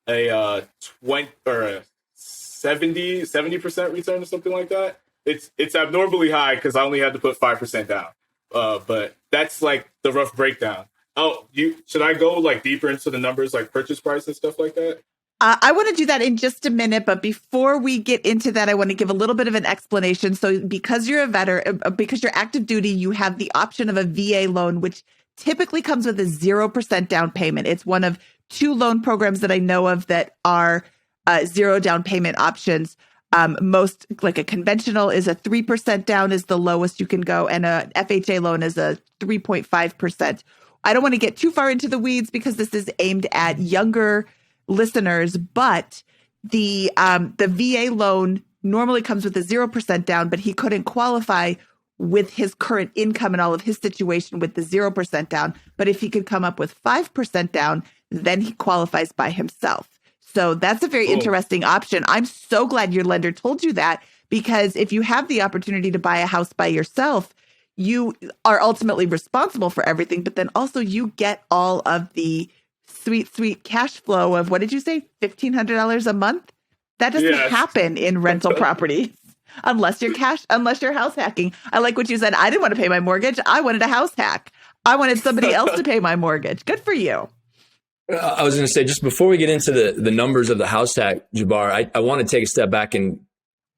20 or a 70% return or something like that. It's abnormally high because I only had to put 5% down. But that's like the rough breakdown. Oh, should I go like deeper into the numbers, like purchase price and stuff like that? I want to do that in just a minute, but before we get into that, I want to give a little bit of an explanation. So because you're a veteran, because you're active duty, you have the option of a VA loan, which typically comes with a 0% down payment. It's one of 2 loan programs that I know of that are 0 down payment options. Most, like a conventional is a 3% down is the lowest you can go, and a FHA loan is a 3.5%. I don't want to get too far into the weeds because this is aimed at younger listeners, but the VA loan normally comes with a 0% down, but he couldn't qualify with his current income and all of his situation with the 0% down. But if he could come up with 5% down, then he qualifies by himself. So that's a very interesting option. I'm so glad your lender told you that, because if you have the opportunity to buy a house by yourself, you are ultimately responsible for everything, but then also you get all of the sweet cash flow of, what did you say, $1,500 a month? That doesn't happen in rental properties unless you're house hacking. I like what you said. I didn't want to pay my mortgage. I wanted a house hack. I wanted somebody else to pay my mortgage. Good for you. I was going to say, just before we get into the numbers of the house hack, Jabbar, I want to take a step back and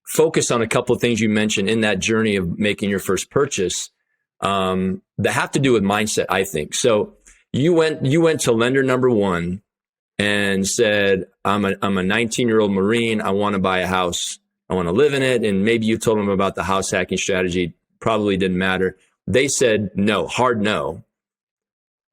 focus on a couple of things you mentioned in that journey of making your first purchase that have to do with mindset, I think. So you went to lender number one and said, I'm a 19-year-old Marine. I want to buy a house. I want to live in it. And maybe you told them about the house hacking strategy. Probably didn't matter. They said no, hard no.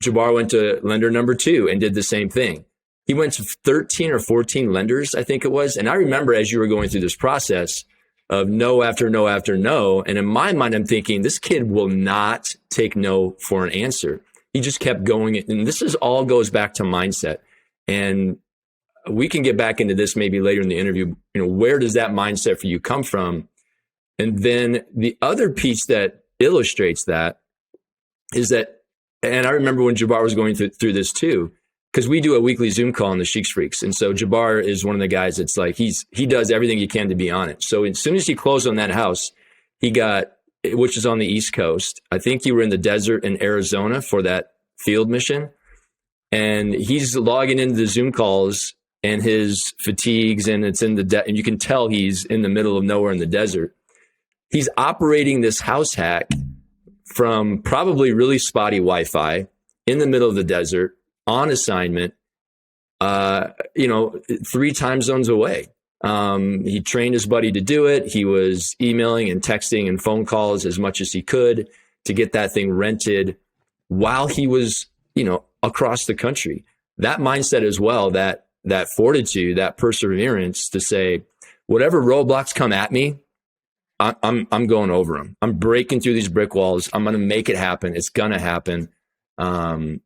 Jabbar went to lender number 2 and did the same thing. He went to 13 or 14 lenders, I think it was. And I remember as you were going through this process, of no after no after no. And in my mind, I'm thinking this kid will not take no for an answer. He just kept going. And this all goes back to mindset. And we can get back into this maybe later in the interview. Where does that mindset for you come from? And then the other piece that illustrates that is that, and I remember when Jabbar was going through this too, because we do a weekly Zoom call on the Sheiks Freaks. And so Jabbar is one of the guys that's like, he does everything he can to be on it. So as soon as he closed on that house, he got, which is on the East Coast. I think you were in the desert in Arizona for that field mission. And he's logging into the Zoom calls and his fatigues, and it's in and you can tell he's in the middle of nowhere in the desert. He's operating this house hack from probably really spotty Wi-Fi in the middle of the desert on assignment, 3 time zones away. He trained his buddy to do it. He was emailing and texting and phone calls as much as he could to get that thing rented while he was, across the country. That mindset as well, that fortitude, that perseverance to say, whatever roadblocks come at me, I'm going over them. I'm breaking through these brick walls. I'm going to make it happen. It's going to happen.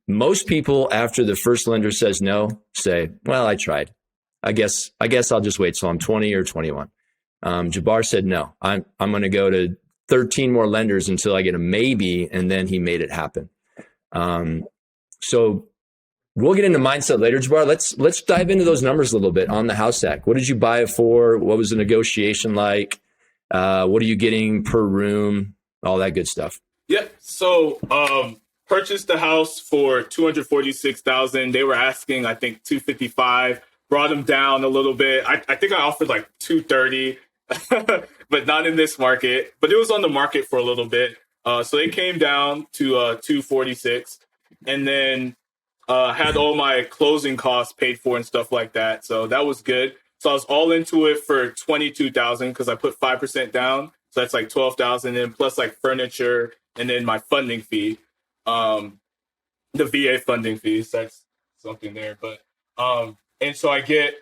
Most people, after the first lender says no, say, well, I tried. I guess I'll just wait till I'm 20 or 21. Jabbar said, no, I'm going to go to 13 more lenders until I get a maybe. And then he made it happen. So we'll get into mindset later, Jabbar. Let's dive into those numbers a little bit on the house hack. What did you buy it for? What was the negotiation like? What are you getting per room? All that good stuff. Yeah. So, purchased the house for $246,000. They were asking, I think, $255. Brought them down a little bit. I think I offered like $230, but not in this market. But it was on the market for a little bit. So they came down to $246, and then had all my closing costs paid for and stuff like that. So that was good. So I was all into it for $22,000 because I put 5% down. So that's like $12,000, and plus like furniture, and then my funding fee, the VA funding fees. That's something there. But and so I get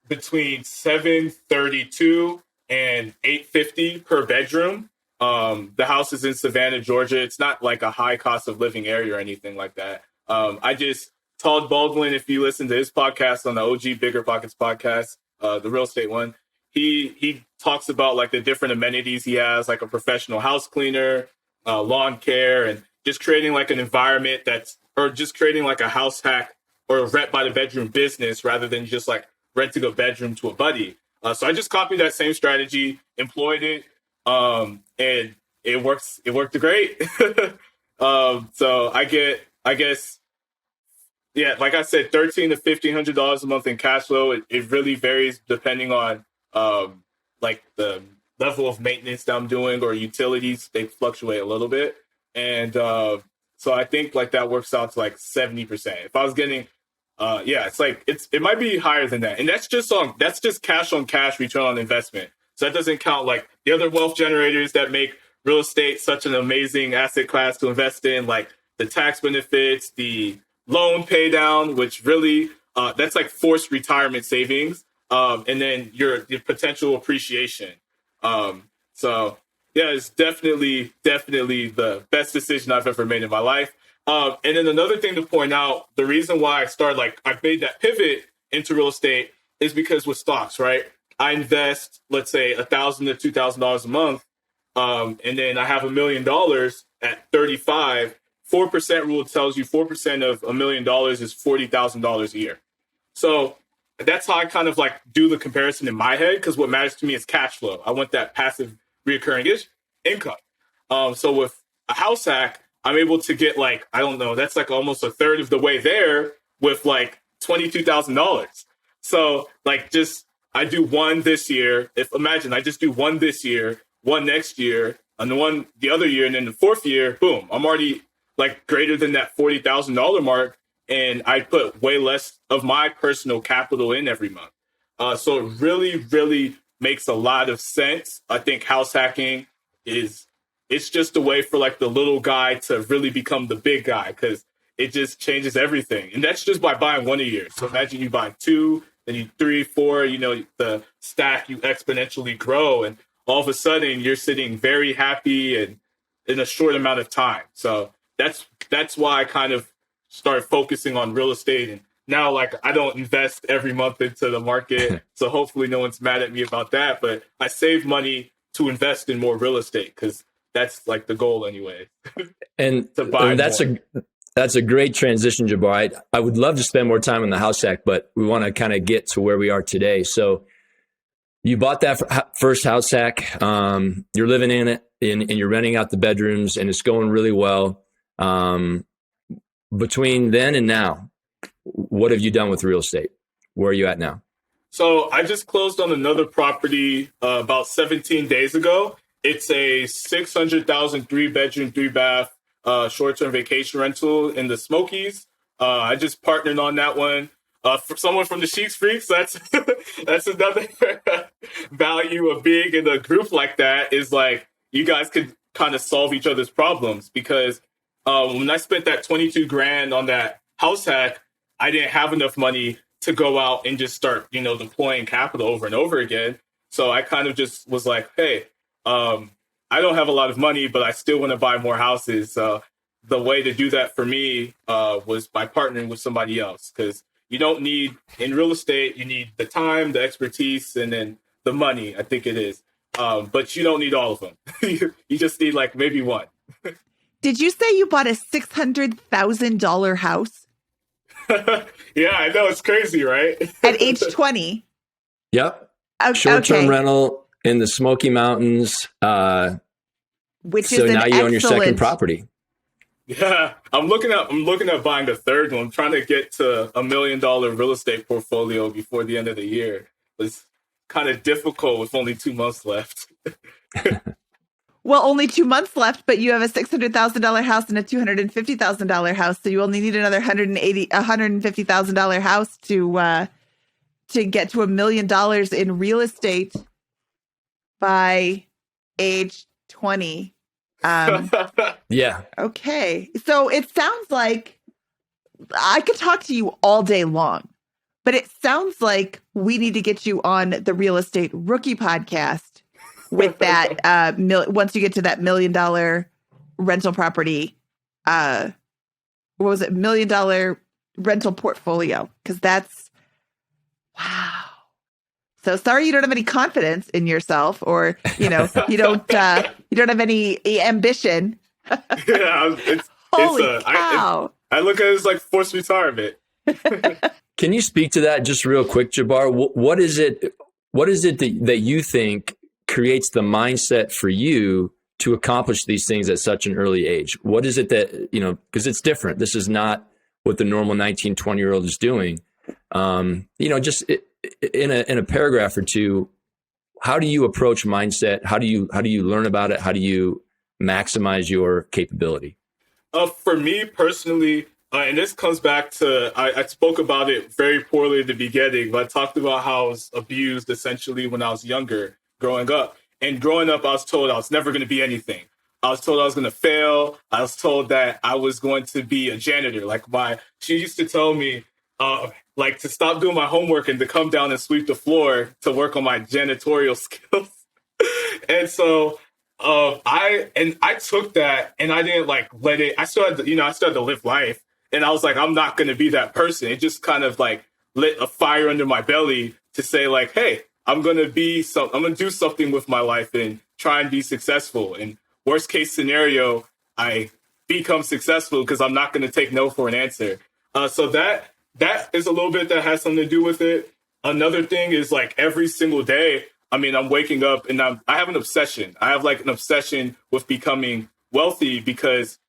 between $732 and $850 per bedroom. The house is in Savannah, Georgia. It's not like a high cost of living area or anything like that. Todd Baldwin, if you listen to his podcast on the OG BiggerPockets podcast, the real estate one, he talks about like the different amenities he has, like a professional house cleaner, lawn care, and just creating like an environment just creating like a house hack or a rent by the bedroom business rather than just like renting a bedroom to a buddy. So I just copied that same strategy, employed it, and it works. It worked great. So I guess, yeah, like I said, $1,300 to $1,500 a month in cash flow. It really varies depending on like the level of maintenance that I'm doing or utilities. They fluctuate a little bit, and so I think like that works out to like 70%. If I was getting, it's like it might be higher than that, and that's just cash on cash return on investment. So that doesn't count like the other wealth generators that make real estate such an amazing asset class to invest in, like the tax benefits, the loan pay down, which really that's like forced retirement savings, and then your potential appreciation. So yeah, it's definitely the best decision I've ever made in my life. And then another thing to point out, the reason why I made that pivot into real estate is because with stocks, right? I invest, let's say, $1,000 to $2,000 a month, and then I have $1 million at 35. 4% rule tells you 4% of $1 million is $40,000 a year. So that's how I kind of like do the comparison in my head, because what matters to me is cash flow. I want that passive recurring income. So with a house hack, I'm able to get like, I don't know, that's like almost a third of the way there with like $22,000. So like I do one this year. Imagine I just do one this year, one next year, and one the other year, and then the fourth year, boom, I'm already like greater than that $40,000 mark, and I put way less of my personal capital in every month. So it really, really makes a lot of sense. I think house hacking it's just a way for like the little guy to really become the big guy, because it just changes everything. And that's just by buying one a year. So imagine you buy 2, then you 3, 4, the stack, you exponentially grow. And all of a sudden you're sitting very happy and in a short amount of time. So that's why I kind of started focusing on real estate. And now, like, I don't invest every month into the market. So hopefully no one's mad at me about that. But I save money to invest in more real estate because that's like the goal anyway. And, to buy and that's a great transition, Jabbar. I would love to spend more time on the house hack, but we want to kind of get to where we are today. So you bought that first house hack. You're living in it and you're renting out the bedrooms and it's going really well. Between then and now, what have you done with real estate? Where are you at now? So I just closed on another property about 17 days ago. It's a 600,000 3-bedroom, 3-bath short-term vacation rental in the Smokies. I just partnered on that one. For someone from the Sheik's Freaks, that's another value of being in a group like that is like you guys could kind of solve each other's problems because when I spent that 22 grand on that house hack, I didn't have enough money to go out and just start, deploying capital over and over again. So I kind of just was like, hey, I don't have a lot of money, but I still want to buy more houses. The way to do that for me was by partnering with somebody else because you don't need, in real estate, you need the time, the expertise, and then the money, I think it is. But you don't need all of them. You just need like maybe one. Did you say you bought a $600,000 house? Yeah, I know. It's crazy, right? At age 20? Yep. Okay. Short-term rental in the Smoky Mountains. Which so is now you own your second excellent property. Yeah, I'm looking at buying a third one. I'm trying to get to $1 million real estate portfolio before the end of the year. It's kind of difficult with only 2 months left. Well, only 2 months left, but you have a $600,000 house and a $250,000 house, so you only need another $150,000 house to get to $1 million in real estate by age 20. Yeah. Okay, so it sounds like I could talk to you all day long, but it sounds like we need to get you on the Real Estate Rookie podcast with that once you get to that $1 million rental property, what was it, $1 million rental portfolio? Because that's wow. So sorry you don't have any confidence in yourself, or you don't have any ambition. Yeah, Holy cow! I look at it as like forced retirement. Can you speak to that just real quick, Jabbar? What is it? What is it that you think creates the mindset for you to accomplish these things at such an early age? What is it that, because it's different. This is not what the normal 19, 20-year-old is doing. Just in a paragraph or two, how do you approach mindset? How do you learn about it? How do you maximize your capability? For me personally, and this comes back to, I spoke about it very poorly at the beginning, but I talked about how I was abused essentially when I was younger, growing up. And growing up, I was told I was never going to be anything. I was told I was going to fail. I was told that I was going to be a janitor. She used to tell me, to stop doing my homework and to come down and sweep the floor to work on my janitorial skills. And so I took that and I didn't let it. I started to live life, and I was like, I'm not going to be that person. It just kind of lit a fire under my belly to say hey, I'm going to do something with my life and try and be successful. And worst case scenario, I become successful because I'm not going to take no for an answer. So that is a little bit that has something to do with it. Another thing is every single day, I'm waking up and I have an obsession. I have an obsession with becoming wealthy because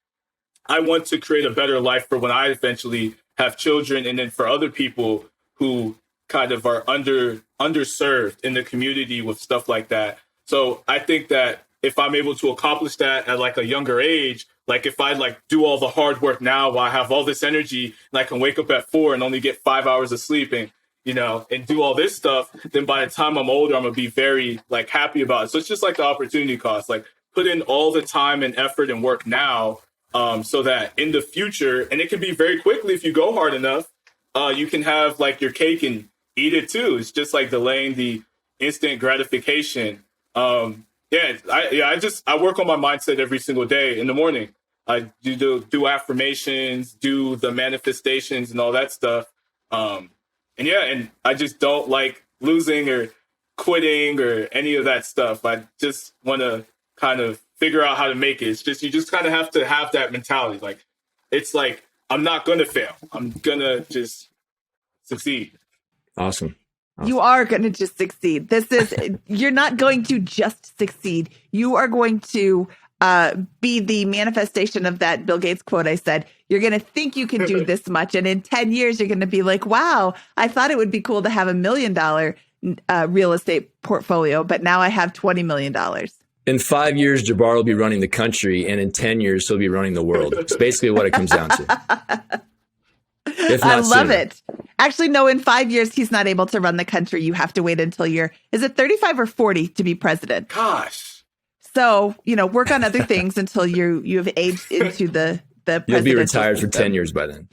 I want to create a better life for when I eventually have children, and then for other people who kind of are underserved in the community with stuff like that. So I think that if I'm able to accomplish that at a younger age, if I do all the hard work now while I have all this energy and I can wake up at 4 and only get 5 hours of sleep and do all this stuff, then by the time I'm older, I'm gonna be very happy about it. So it's just the opportunity cost, put in all the time and effort and work now, so that in the future, and it can be very quickly if you go hard enough, you can have your cake and eat it too. It's just delaying the instant gratification. I work on my mindset every single day in the morning. I do affirmations, do the manifestations and all that stuff. And I just don't like losing or quitting or any of that stuff. I just want to kind of figure out how to make it. It's just, you just kind of have to have that mentality. Like, it's like, I'm not going to fail. I'm going to just succeed. Awesome. You are going to just succeed. You're not going to just succeed. You are going to be the manifestation of that Bill Gates quote I said. You're going to think you can do this much. And in 10 years, you're going to be like, wow, I thought it would be cool to have $1 million real estate portfolio, but now I have $20 million. In 5 years, Jabbar will be running the country, and in 10 years, he'll be running the world. It's basically what it comes down to. I love it. Actually, no, in 5 years, he's not able to run the country. You have to wait until is it 35 or 40 to be president? Gosh. So, work on other things until you have aged into the You'll be retired for 10 years by then.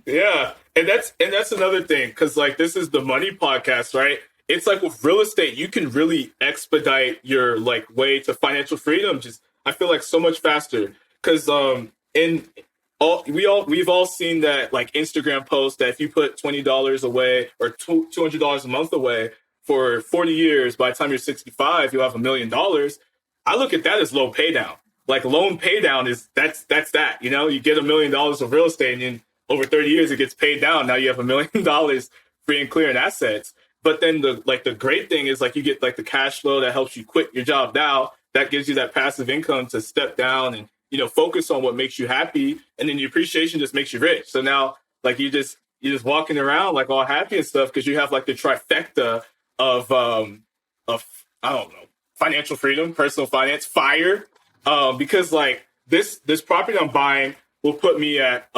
Yeah. And that's another thing. Cause like, this is the money podcast, right? It's like with real estate, you can really expedite your like way to financial freedom. I feel like so much faster. Cause, we've all seen that like Instagram post that if you put $20 away or $200 a month away for 40 years, by the time you're 65, you'll have $1 million. I look at that as low pay down. Like loan pay down that's that, you get $1 million of real estate and then over 30 years it gets paid down. Now you have $1 million free and clear in assets. But then the great thing is like you get like the cash flow that helps you quit your job now. That gives you that passive income to step down and focus on what makes you happy, and then the appreciation just makes you rich. So now, like you're just walking around like all happy and stuff because you have like the trifecta of I don't know, financial freedom, personal finance, fire. Because like this property I'm buying will put me at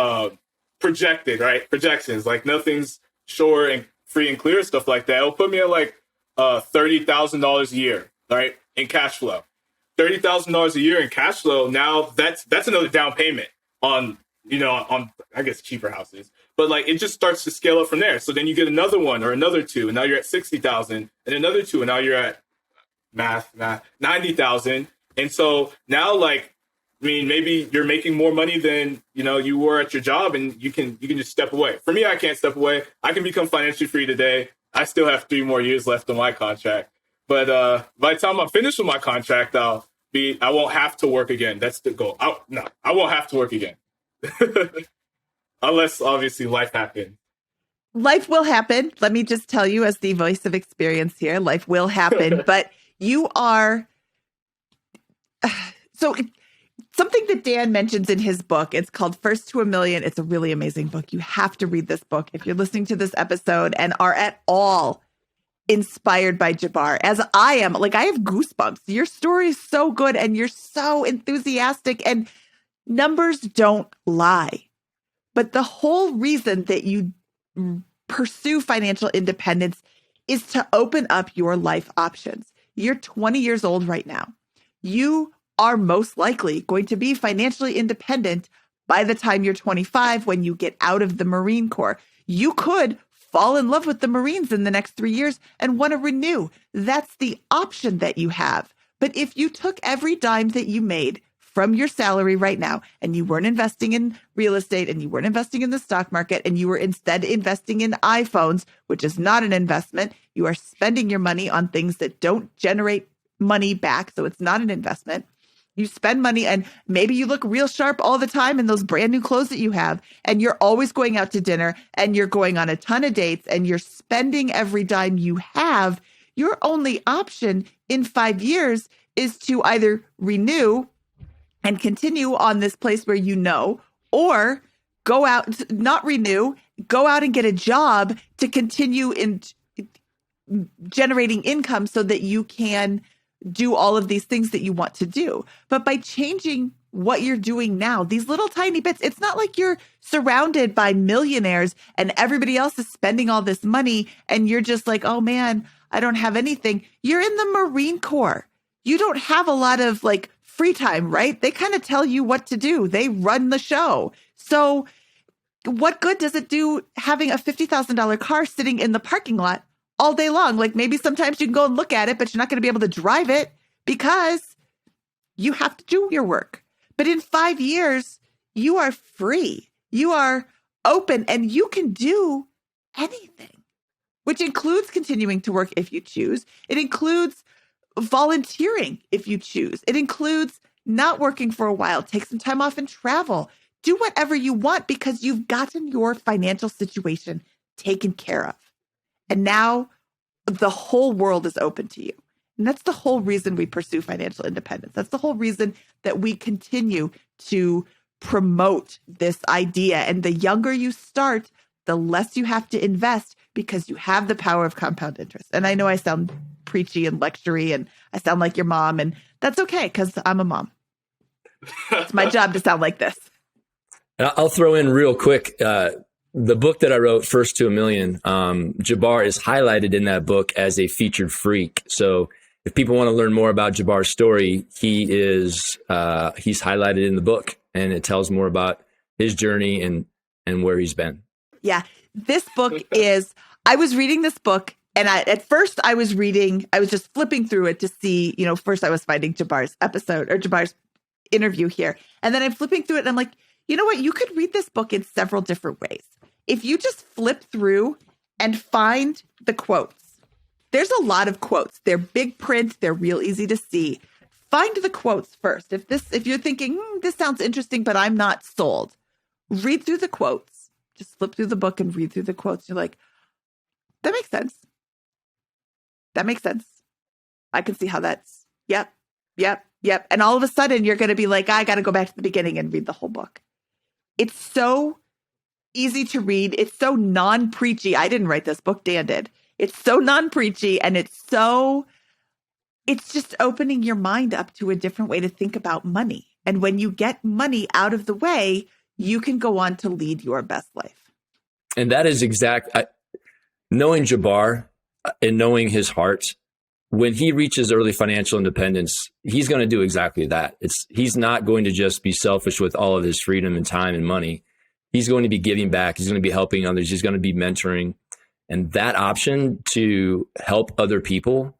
projected, right? Projections, like nothing's sure and free and clear, stuff like that. It'll put me at like $30,000 a year, right, in cash flow. $30,000 a year in cash flow. Now that's another down payment on I guess cheaper houses, but like it just starts to scale up from there. So then you get another one or another two, and now you're at 60,000, and another two, and now you're at 90,000. And so now, like, I mean, maybe you're making more money than you were at your job, and you can just step away. For me, I can't step away. I can become financially free today. I still have 3 more years left on my contract. But by the time I'm finished with my contract, I won't have to work again. That's the goal. I won't have to work again. Unless, obviously, life happens. Life will happen. Let me just tell you, as the voice of experience here, life will happen. But you are... So something that Dan mentions in his book, it's called First to a Million. It's a really amazing book. You have to read this book if you're listening to this episode and are at all inspired by Jabbar, as I am. Like, I have goosebumps. Your story is so good and you're so enthusiastic, and numbers don't lie. But the whole reason that you pursue financial independence is to open up your life options. You're 20 years old right now. You are most likely going to be financially independent by the time you're 25 when you get out of the Marine Corps. You could fall in love with the Marines in the next 3 years and want to renew. That's the option that you have. But if you took every dime that you made from your salary right now and you weren't investing in real estate and you weren't investing in the stock market and you were instead investing in iPhones, which is not an investment, you are spending your money on things that don't generate money back. So it's not an investment. You spend money and maybe you look real sharp all the time in those brand new clothes that you have, and you're always going out to dinner and you're going on a ton of dates and you're spending every dime you have. Your only option in 5 years is to either renew and continue on this place where or go out, not renew, go out and get a job to continue in generating income so that you can do all of these things that you want to do. But by changing what you're doing now, these little tiny bits, it's not like you're surrounded by millionaires and everybody else is spending all this money and you're just like, oh man, I don't have anything. You're in the Marine Corps. You don't have a lot of like free time, right? They kind of tell you what to do. They run the show. So what good does it do having a $50,000 car sitting in the parking lot all day long. Like maybe sometimes you can go and look at it, but you're not going to be able to drive it because you have to do your work. But in 5 years, you are free. You are open and you can do anything, which includes continuing to work if you choose. It includes volunteering if you choose. It includes not working for a while, take some time off and travel. Do whatever you want because you've gotten your financial situation taken care of. And now the whole world is open to you. And that's the whole reason we pursue financial independence. That's the whole reason that we continue to promote this idea. And the younger you start, the less you have to invest because you have the power of compound interest. And I know I sound preachy and lectury and I sound like your mom, and that's okay because I'm a mom. It's my job to sound like this. I'll throw in real quick. The book that I wrote, First to a Million, Jabbar is highlighted in that book as a featured freak. So if people want to learn more about Jabbar's story, he's highlighted in the book, and it tells more about his journey and where he's been. Yeah, this book is, I was reading this book and at first I was just flipping through it to see, first I was finding Jabbar's interview here. And then I'm flipping through it and I'm like, you know what? You could read this book in several different ways. If you just flip through and find the quotes, there's a lot of quotes. They're big print. They're real easy to see. Find the quotes first. If you're thinking, this sounds interesting, but I'm not sold, read through the quotes. Just flip through the book and read through the quotes. You're like, that makes sense. That makes sense. I can see how that's, yep. And all of a sudden you're going to be like, I got to go back to the beginning and read the whole book. It's so easy to read. It's so non-preachy. I didn't write this book, Dan did. It's so non-preachy and it's just opening your mind up to a different way to think about money. And when you get money out of the way, you can go on to lead your best life. And that is knowing Jabbar and knowing his heart, when he reaches early financial independence, he's going to do exactly that. He's not going to just be selfish with all of his freedom and time and money. He's going to be giving back. He's going to be helping others. He's going to be mentoring. And that option to help other people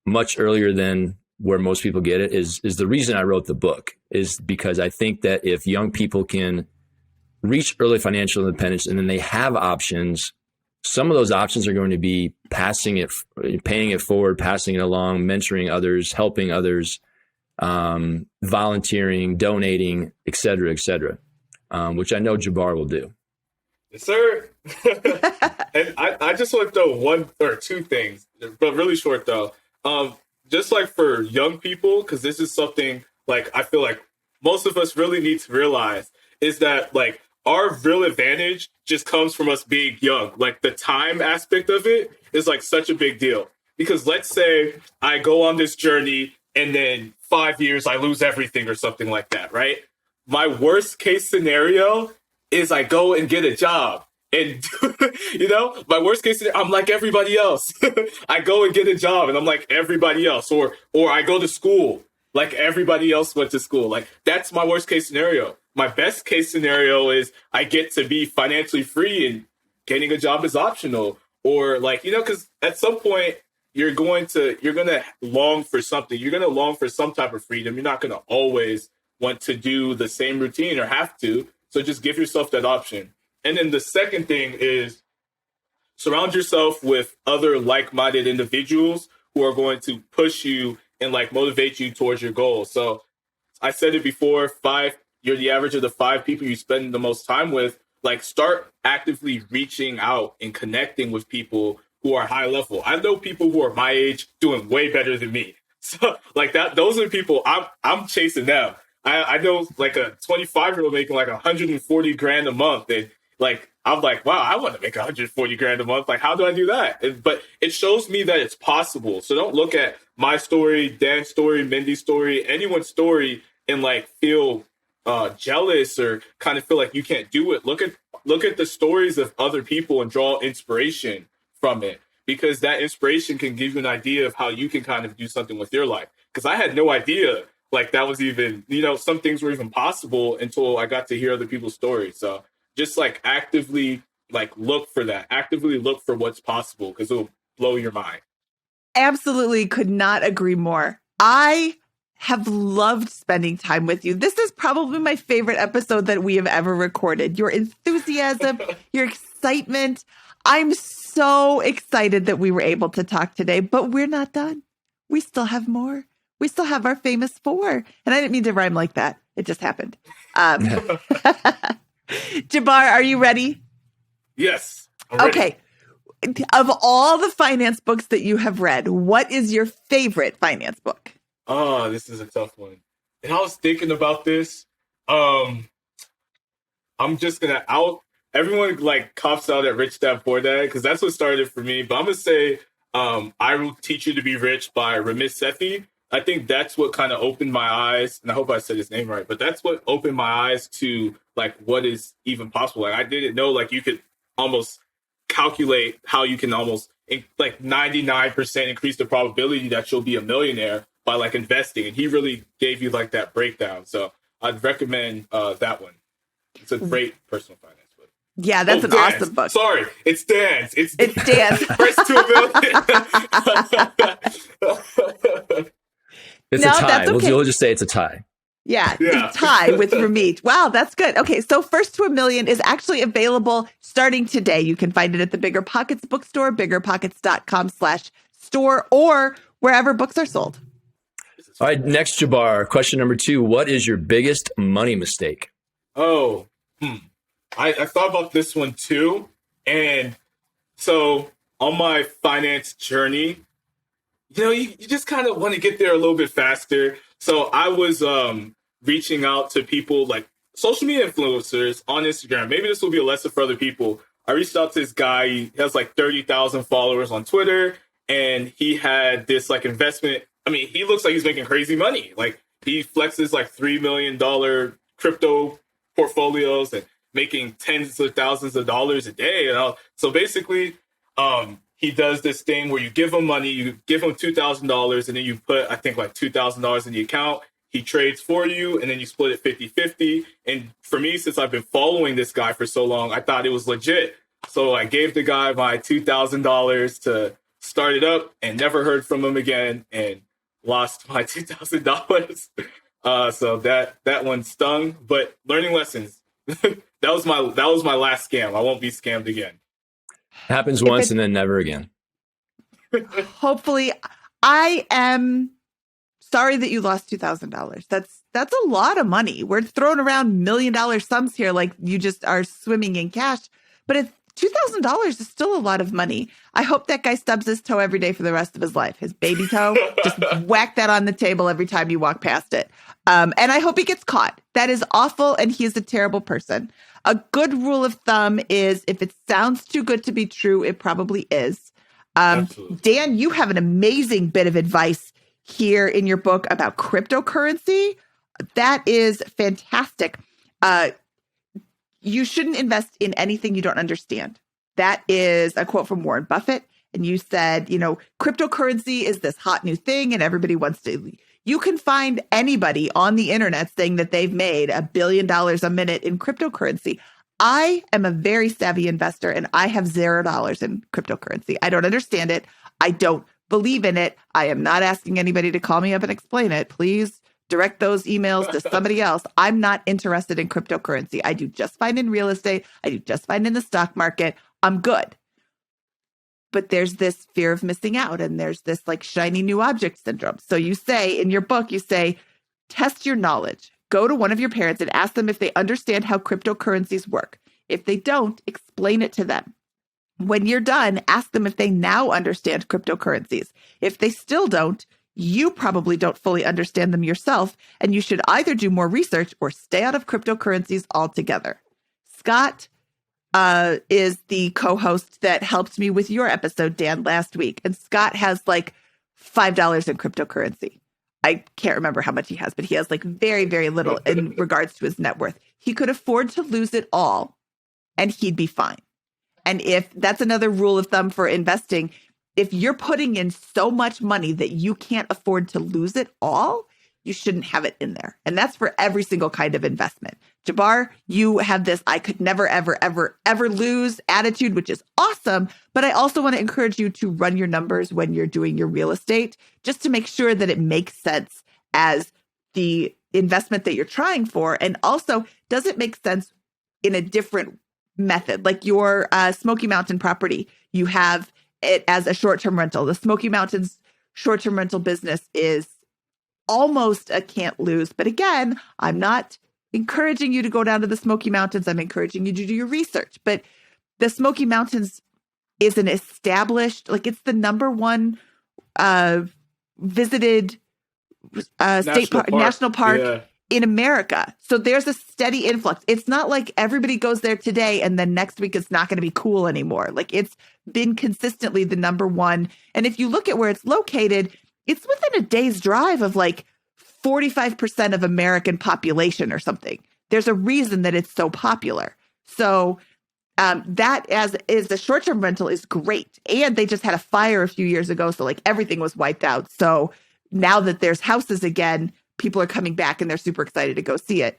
much earlier than where most people get it is the reason I wrote the book, is because I think that if young people can reach early financial independence and then they have options, some of those options are going to be paying it forward, passing it along, mentoring others, helping others, volunteering, donating, et cetera, which I know Jabbar will do. Yes, sir. And I just want to throw one or two things, but really short though. Just like for young people, because this is something like I feel like most of us really need to realize is that like our real advantage just comes from us being young. Like the time aspect of it is like such a big deal. Because let's say I go on this journey and then 5 years I lose everything or something like that, right? My worst case scenario is I go and get a job. And, my worst case scenario, I'm like everybody else. I go and get a job and I'm like everybody else. Or I go to school like everybody else went to school. Like that's my worst case scenario. My best case scenario is I get to be financially free and getting a job is optional. Or like, because at some point you're going to long for something. You're going to long for some type of freedom. You're not going to always want to do the same routine or have to. So just give yourself that option. And then the second thing is surround yourself with other like-minded individuals who are going to push you and like motivate you towards your goals. So I said it before, you're the average of the 5 people you spend the most time with. Like start actively reaching out and connecting with people who are high level. I know people who are my age doing way better than me. So like that, those are the people I'm chasing them. I know like a 25-year-old making like 140 grand a month. And like, I'm like, wow, I want to make 140 grand a month. Like, how do I do that? But it shows me that it's possible. So don't look at my story, Dan's story, Mindy's story, anyone's story and like feel jealous or kind of feel like you can't do it. Look at the stories of other people and draw inspiration from it, because that inspiration can give you an idea of how you can kind of do something with your life. Because I had no idea like that was even, some things were even possible until I got to hear other people's stories. So just like actively like look for that, actively look for what's possible, because it'll blow your mind. Absolutely could not agree more. I have loved spending time with you. This is probably my favorite episode that we have ever recorded. Your enthusiasm, your excitement. I'm so excited that we were able to talk today, but we're not done. We still have more. We still have our famous four. And I didn't mean to rhyme like that. It just happened. Jabbar, are you ready? Yes. I'm ready. Okay. Of all the finance books that you have read, what is your favorite finance book? Oh, this is a tough one. And I was thinking about this. I'm just gonna everyone like cops out at Rich Dad Poor Dad because that's what started it for me. But I'm gonna say I Will Teach You to Be Rich by Ramit Sethi. I think that's what kind of opened my eyes, and I hope I said his name right, but that's what opened my eyes to like what is even possible. Like I didn't know like you could almost calculate how you can almost like 99% increase the probability that you'll be a millionaire by like investing. And he really gave you like that breakdown. So I'd recommend that one. It's a great personal finance book. Yeah, that's an Dan's. awesome book. Sorry, it's Dan's. It's Dan's. First to a million. It's No, a tie. that's okay. We'll just say it's a tie. Yeah, Yeah. tie with Ramit. Wow, that's good. Okay, so First to a Million is actually available starting today. You can find it at the BiggerPockets bookstore, biggerpockets.com/store, or wherever books are sold. All right, next, Jabbar. Question number 2. What is your biggest money mistake? Oh, I thought about this one too. And so on my finance journey, you just kind of want to get there a little bit faster. So I was reaching out to people like social media influencers on Instagram. Maybe this will be a lesson for other people. I reached out to this guy. He has like 30,000 followers on Twitter. And he had this like investment. I mean, he looks like he's making crazy money. Like he flexes like $3 million crypto portfolios and making tens of thousands of dollars a day. So basically, he does this thing where you give him money, you give him $2,000, and then you put, I think, like $2,000 in the account. He trades for you, and then you split it 50-50. And for me, since I've been following this guy for so long, I thought it was legit. So I gave the guy my $2,000 to start it up and never heard from him again and lost my $2,000. So that one stung, but learning lessons. that was my last scam. I won't be scammed again. Happens once and then never again. Hopefully, I am sorry that you lost $2,000. That's a lot of money. We're throwing around $1 million sums here, like you just are swimming in cash. But if $2,000 is still a lot of money. I hope that guy stubs his toe every day for the rest of his life. His baby toe, just whack that on the table every time you walk past it. And I hope he gets caught. That is awful, and he is a terrible person. A good rule of thumb is if it sounds too good to be true, it probably is. Dan, you have an amazing bit of advice here in your book about cryptocurrency. That is fantastic. You shouldn't invest in anything you don't understand. That is a quote from Warren Buffett. And you said, cryptocurrency is this hot new thing and everybody wants to. You can find anybody on the internet saying that they've made $1 billion a minute in cryptocurrency. I am a very savvy investor and I have $0 in cryptocurrency. I don't understand it. I don't believe in it. I am not asking anybody to call me up and explain it. Please direct those emails to somebody else. I'm not interested in cryptocurrency. I do just fine in real estate. I do just fine in the stock market. I'm good. But there's this fear of missing out and there's this like shiny new object syndrome. So you say in your book, test your knowledge. Go to one of your parents and ask them if they understand how cryptocurrencies work. If they don't, explain it to them. When you're done, ask them if they now understand cryptocurrencies. If they still don't, you probably don't fully understand them yourself, and you should either do more research or stay out of cryptocurrencies altogether. Scott is the co-host that helped me with your episode, Dan, last week. And Scott has like $5 in cryptocurrency. I can't remember how much he has, but he has like very, very little in regards to his net worth. He could afford to lose it all and he'd be fine. And if that's another rule of thumb for investing, if you're putting in so much money that you can't afford to lose it all, you shouldn't have it in there. And that's for every single kind of investment. Jabbar, you have this I could never, ever, ever, ever lose attitude, which is awesome. But I also want to encourage you to run your numbers when you're doing your real estate, just to make sure that it makes sense as the investment that you're trying for. And also, does it make sense in a different method? Like your Smoky Mountain property, you have it as a short-term rental. The Smoky Mountains short-term rental business is almost a can't lose. But again, I'm not encouraging you to go down to the Smoky Mountains. I'm encouraging you to do your research. But the Smoky Mountains is an established, like it's the number one visited national park in America. So there's a steady influx. It's not like everybody goes there today and then next week it's not going to be cool anymore. Like it's been consistently the number one. And if you look at where it's located, it's within a day's drive of like 45% of American population or something. There's a reason that it's so popular. So that as is the short-term rental is great. And they just had a fire a few years ago. So like everything was wiped out. So now that there's houses again, people are coming back and they're super excited to go see it.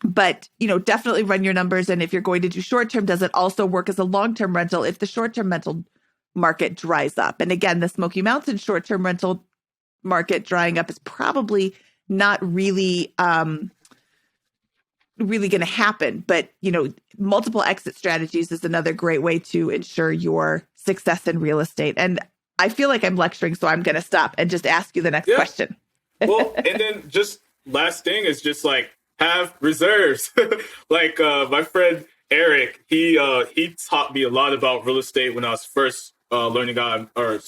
But, you know, definitely run your numbers. And if you're going to do short-term, does it also work as a long-term rental if the short-term rental market dries up? And again, the Smoky Mountains short-term rental market drying up is probably not really going to happen. But, you know, multiple exit strategies is another great way to ensure your success in real estate. And I feel like I'm lecturing, so I'm going to stop and just ask you the next question. Well, and then just last thing is just like have reserves. Like my friend Eric, he taught me a lot about real estate when I was first starting out. I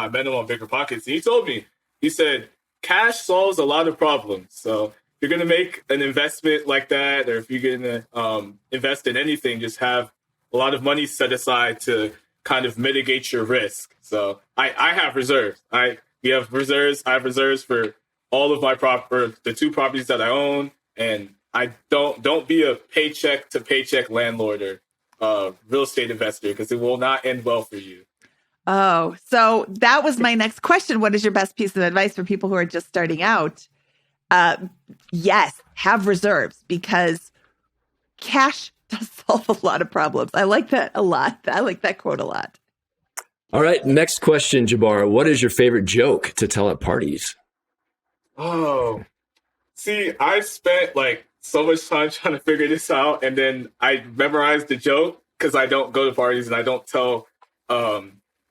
met him on BiggerPockets. He told me, he said, cash solves a lot of problems. So if you're going to make an investment like that, or if you're going to invest in anything, just have a lot of money set aside to kind of mitigate your risk. So I have reserves. We have reserves. I have reserves for all of my the two properties that I own. And I don't be a paycheck to paycheck landlord or real estate investor, because it will not end well for you. Oh, so that was my next question. What is your best piece of advice for people who are just starting out? Yes, have reserves, because cash does solve a lot of problems. I like that a lot. I like that quote a lot. All right. Next question, Jabbar. What is your favorite joke to tell at parties? Oh, see, I spent like so much time trying to figure this out. And then I memorized the joke because I don't go to parties and I don't tell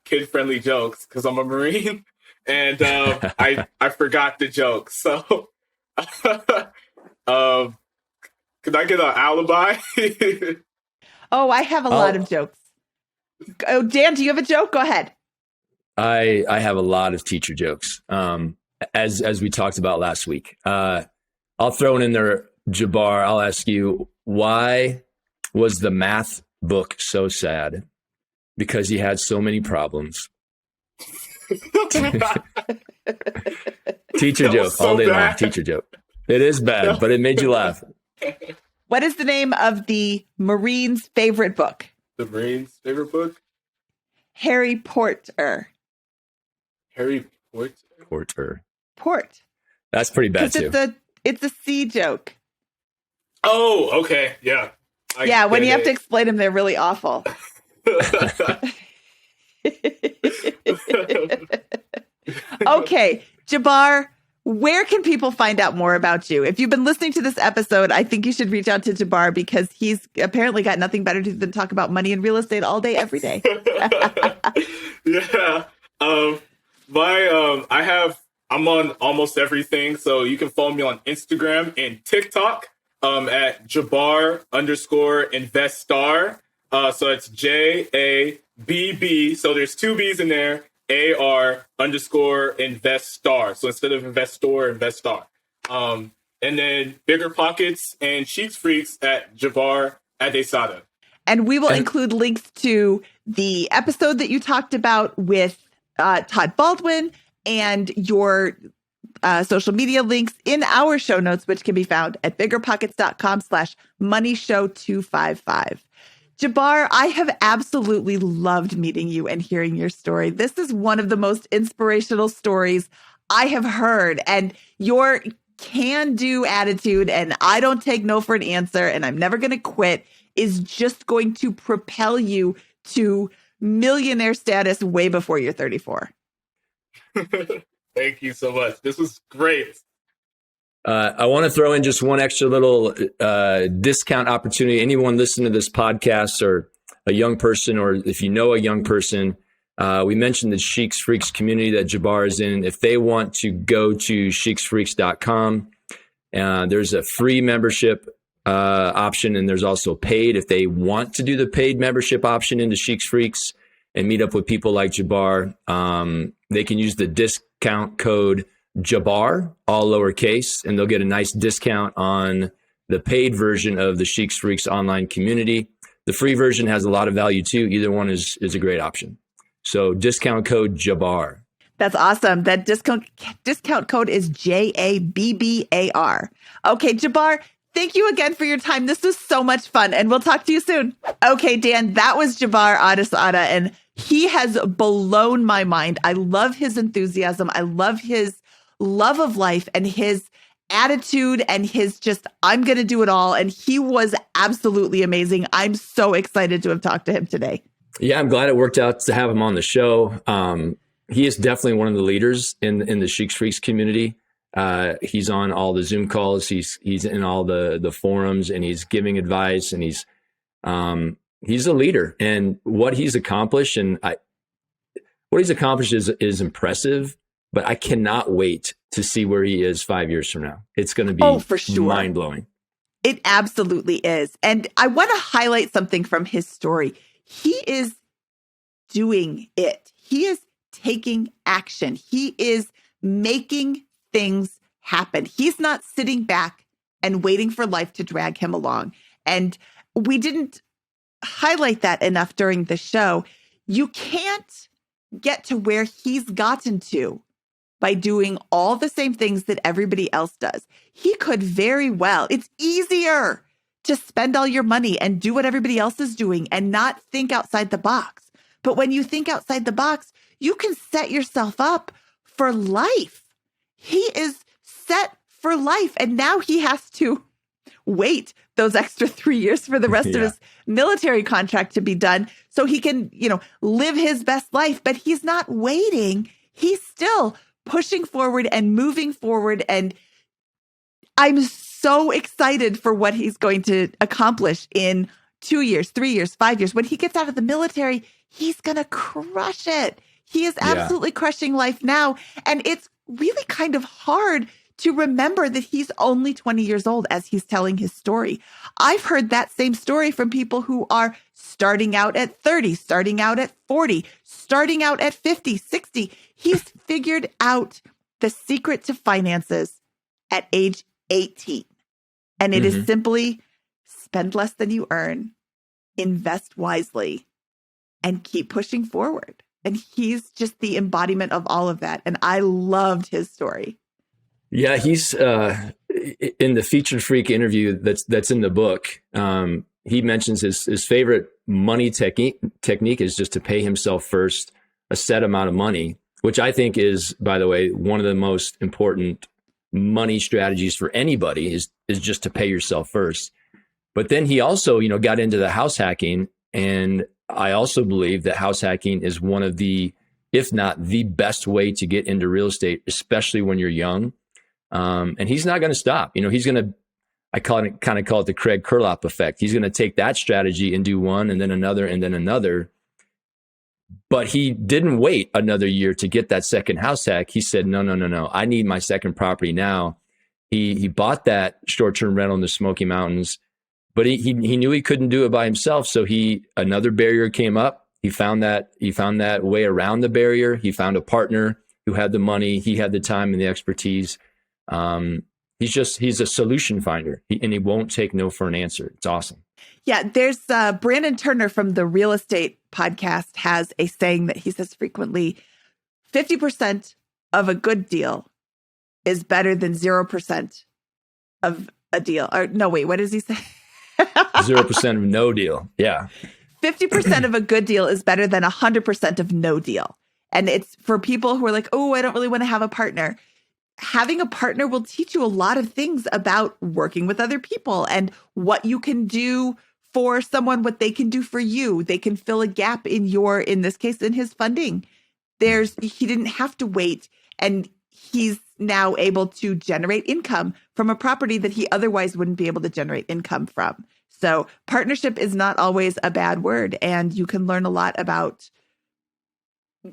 kid-friendly jokes because I'm a Marine. And I forgot the joke. So could I get an alibi? Oh, I have a lot of jokes. Oh, Dan, do you have a joke? Go ahead. I have a lot of teacher jokes. As we talked about last week. I'll throw it in there, Jabbar. I'll ask you, why was the math book so sad? Because he had so many problems. Teacher joke, so all day long. Teacher joke. It is bad, but it made you laugh. What is the name of the Marine's favorite book? The Marine's favorite book? Harry Porter. Harry Porter? Port. That's pretty bad too. It's a sea joke. Oh, okay. Yeah. When you have to explain them, they're really awful. Okay, Jabbar, where can people find out more about you? If you've been listening to this episode, I think you should reach out to Jabbar, because he's apparently got nothing better to do than talk about money and real estate all day, every day. Yeah. I'm on almost everything. So you can follow me on Instagram and TikTok at Jabbar_investor. So it's JABB. So there's two B's in there. AR_investor. So instead of investor. And then BiggerPockets and Sheets Freaks at Jabbar Adesada. And we will include links to the episode that you talked about with Todd Baldwin and your social media links in our show notes, which can be found at biggerpockets.com/moneyshow255. Jabbar, I have absolutely loved meeting you and hearing your story. This is one of the most inspirational stories I have heard, and your can-do attitude and I don't take no for an answer and I'm never going to quit is just going to propel you to millionaire status way before you're 34. Thank you so much. This was great. I want to throw in just one extra little discount opportunity. Anyone listening to this podcast or a young person, or if you know a young person, we mentioned the Sheiks Freaks community that Jabbar is in. If they want to go to sheiksfreaks.com, there's a free membership option, and there's also paid. If they want to do the paid membership option into Sheiks Freaks and meet up with people like Jabbar, they can use the discount code Jabbar, all lowercase, and they'll get a nice discount on the paid version of the Sheiks Freaks online community. The free version has a lot of value too. Either one is a great option. So discount code Jabbar. That's awesome. That discount code is JABBAR. Okay, Jabbar, thank you again for your time. This was so much fun, and we'll talk to you soon. Okay, Dan, that was Jabbar Adesada, and he has blown my mind. I love his enthusiasm. I love his love of life and his attitude and his just, I'm going to do it all. And he was absolutely amazing. I'm so excited to have talked to him today. Yeah, I'm glad it worked out to have him on the show. He is definitely one of the leaders in the Sheiks Freaks community. He's on all the Zoom calls. He's in all the forums, and he's giving advice, and he's a leader. And what he's accomplished is impressive. But I cannot wait to see where he is 5 years from now. It's going to be for sure. Mind-blowing. It absolutely is. And I want to highlight something from his story. He is doing it. He is taking action. He is making things happen. He's not sitting back and waiting for life to drag him along. And we didn't highlight that enough during the show. You can't get to where he's gotten to by doing all the same things that everybody else does. He could very well. It's easier to spend all your money and do what everybody else is doing and not think outside the box. But when you think outside the box, you can set yourself up for life. He is set for life. And now he has to wait those extra 3 years for the rest of his military contract to be done so he can, live his best life. But he's not waiting. He's still pushing forward and moving forward. And I'm so excited for what he's going to accomplish in 2 years, 3 years, 5 years. When he gets out of the military, he's going to crush it. He is absolutely crushing life now. And it's really kind of hard to remember that he's only 20 years old as he's telling his story. I've heard that same story from people who are starting out at 30, starting out at 40, starting out at 50, 60. He's figured out the secret to finances at age 18. And it is simply spend less than you earn, invest wisely, and keep pushing forward. And he's just the embodiment of all of that. And I loved his story. Yeah, he's in the Featured Freak interview that's in the book. He mentions his favorite money technique is just to pay himself first a set amount of money, which I think is, by the way, one of the most important money strategies for anybody is just to pay yourself first. But then he also, got into the house hacking, and I also believe that house hacking is one of the, if not the best way to get into real estate, especially when you're young. And he's not going to stop. He's going to, I call it the Craige Curelop effect. He's going to take that strategy and do one and then another and then another. But he didn't wait another year to get that second house hack. He said, no. I need my second property now. He bought that short-term rental in the Smoky Mountains, but he knew he couldn't do it by himself. So another barrier came up. He found that way around the barrier. He found a partner who had the money. He had the time and the expertise. He's a solution finder, and he won't take no for an answer. It's awesome. Yeah, there's Brandon Turner from the Real Estate Podcast has a saying that he says frequently, 50% of a good deal is better than 0% of a deal. Or no, wait, what does he say? 0% of no deal. Yeah. 50% of a good deal is better than 100% of no deal. And it's for people who are like, oh, I don't really want to have a partner. Having a partner will teach you a lot of things about working with other people and what you can do for someone, what they can do for you. They can fill a gap in this case, in his funding. He didn't have to wait, and he's now able to generate income from a property that he otherwise wouldn't be able to generate income from. So partnership is not always a bad word, and you can learn a lot about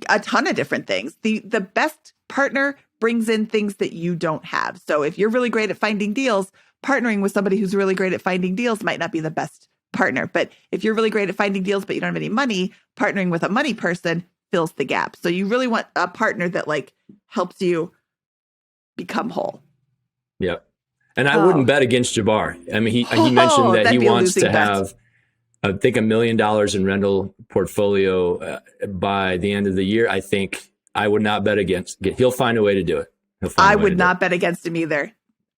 a ton of different things. The best partner brings in things that you don't have. So if you're really great at finding deals, partnering with somebody who's really great at finding deals might not be the best partner. But if you're really great at finding deals, but you don't have any money, partnering with a money person fills the gap. So you really want a partner that like helps you become whole. Yep. And I wouldn't bet against Jabbar. I mean, he mentioned that he wants to have, I think, $1 million in rental portfolio by the end of the year. I think I would not bet against. He'll find a way to do it. I would not bet against him either.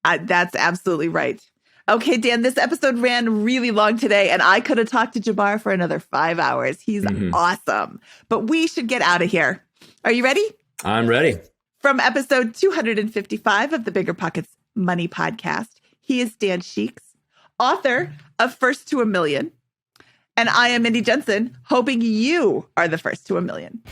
That's absolutely right. Okay, Dan, this episode ran really long today, and I could have talked to Jabbar for another 5 hours. He's awesome. But we should get out of here. Are you ready? I'm ready. From episode 255 of the BiggerPockets Money Podcast, he is Dan Sheeks, author of First to a Million. And I am Mindy Jensen, hoping you are the first to $1 million.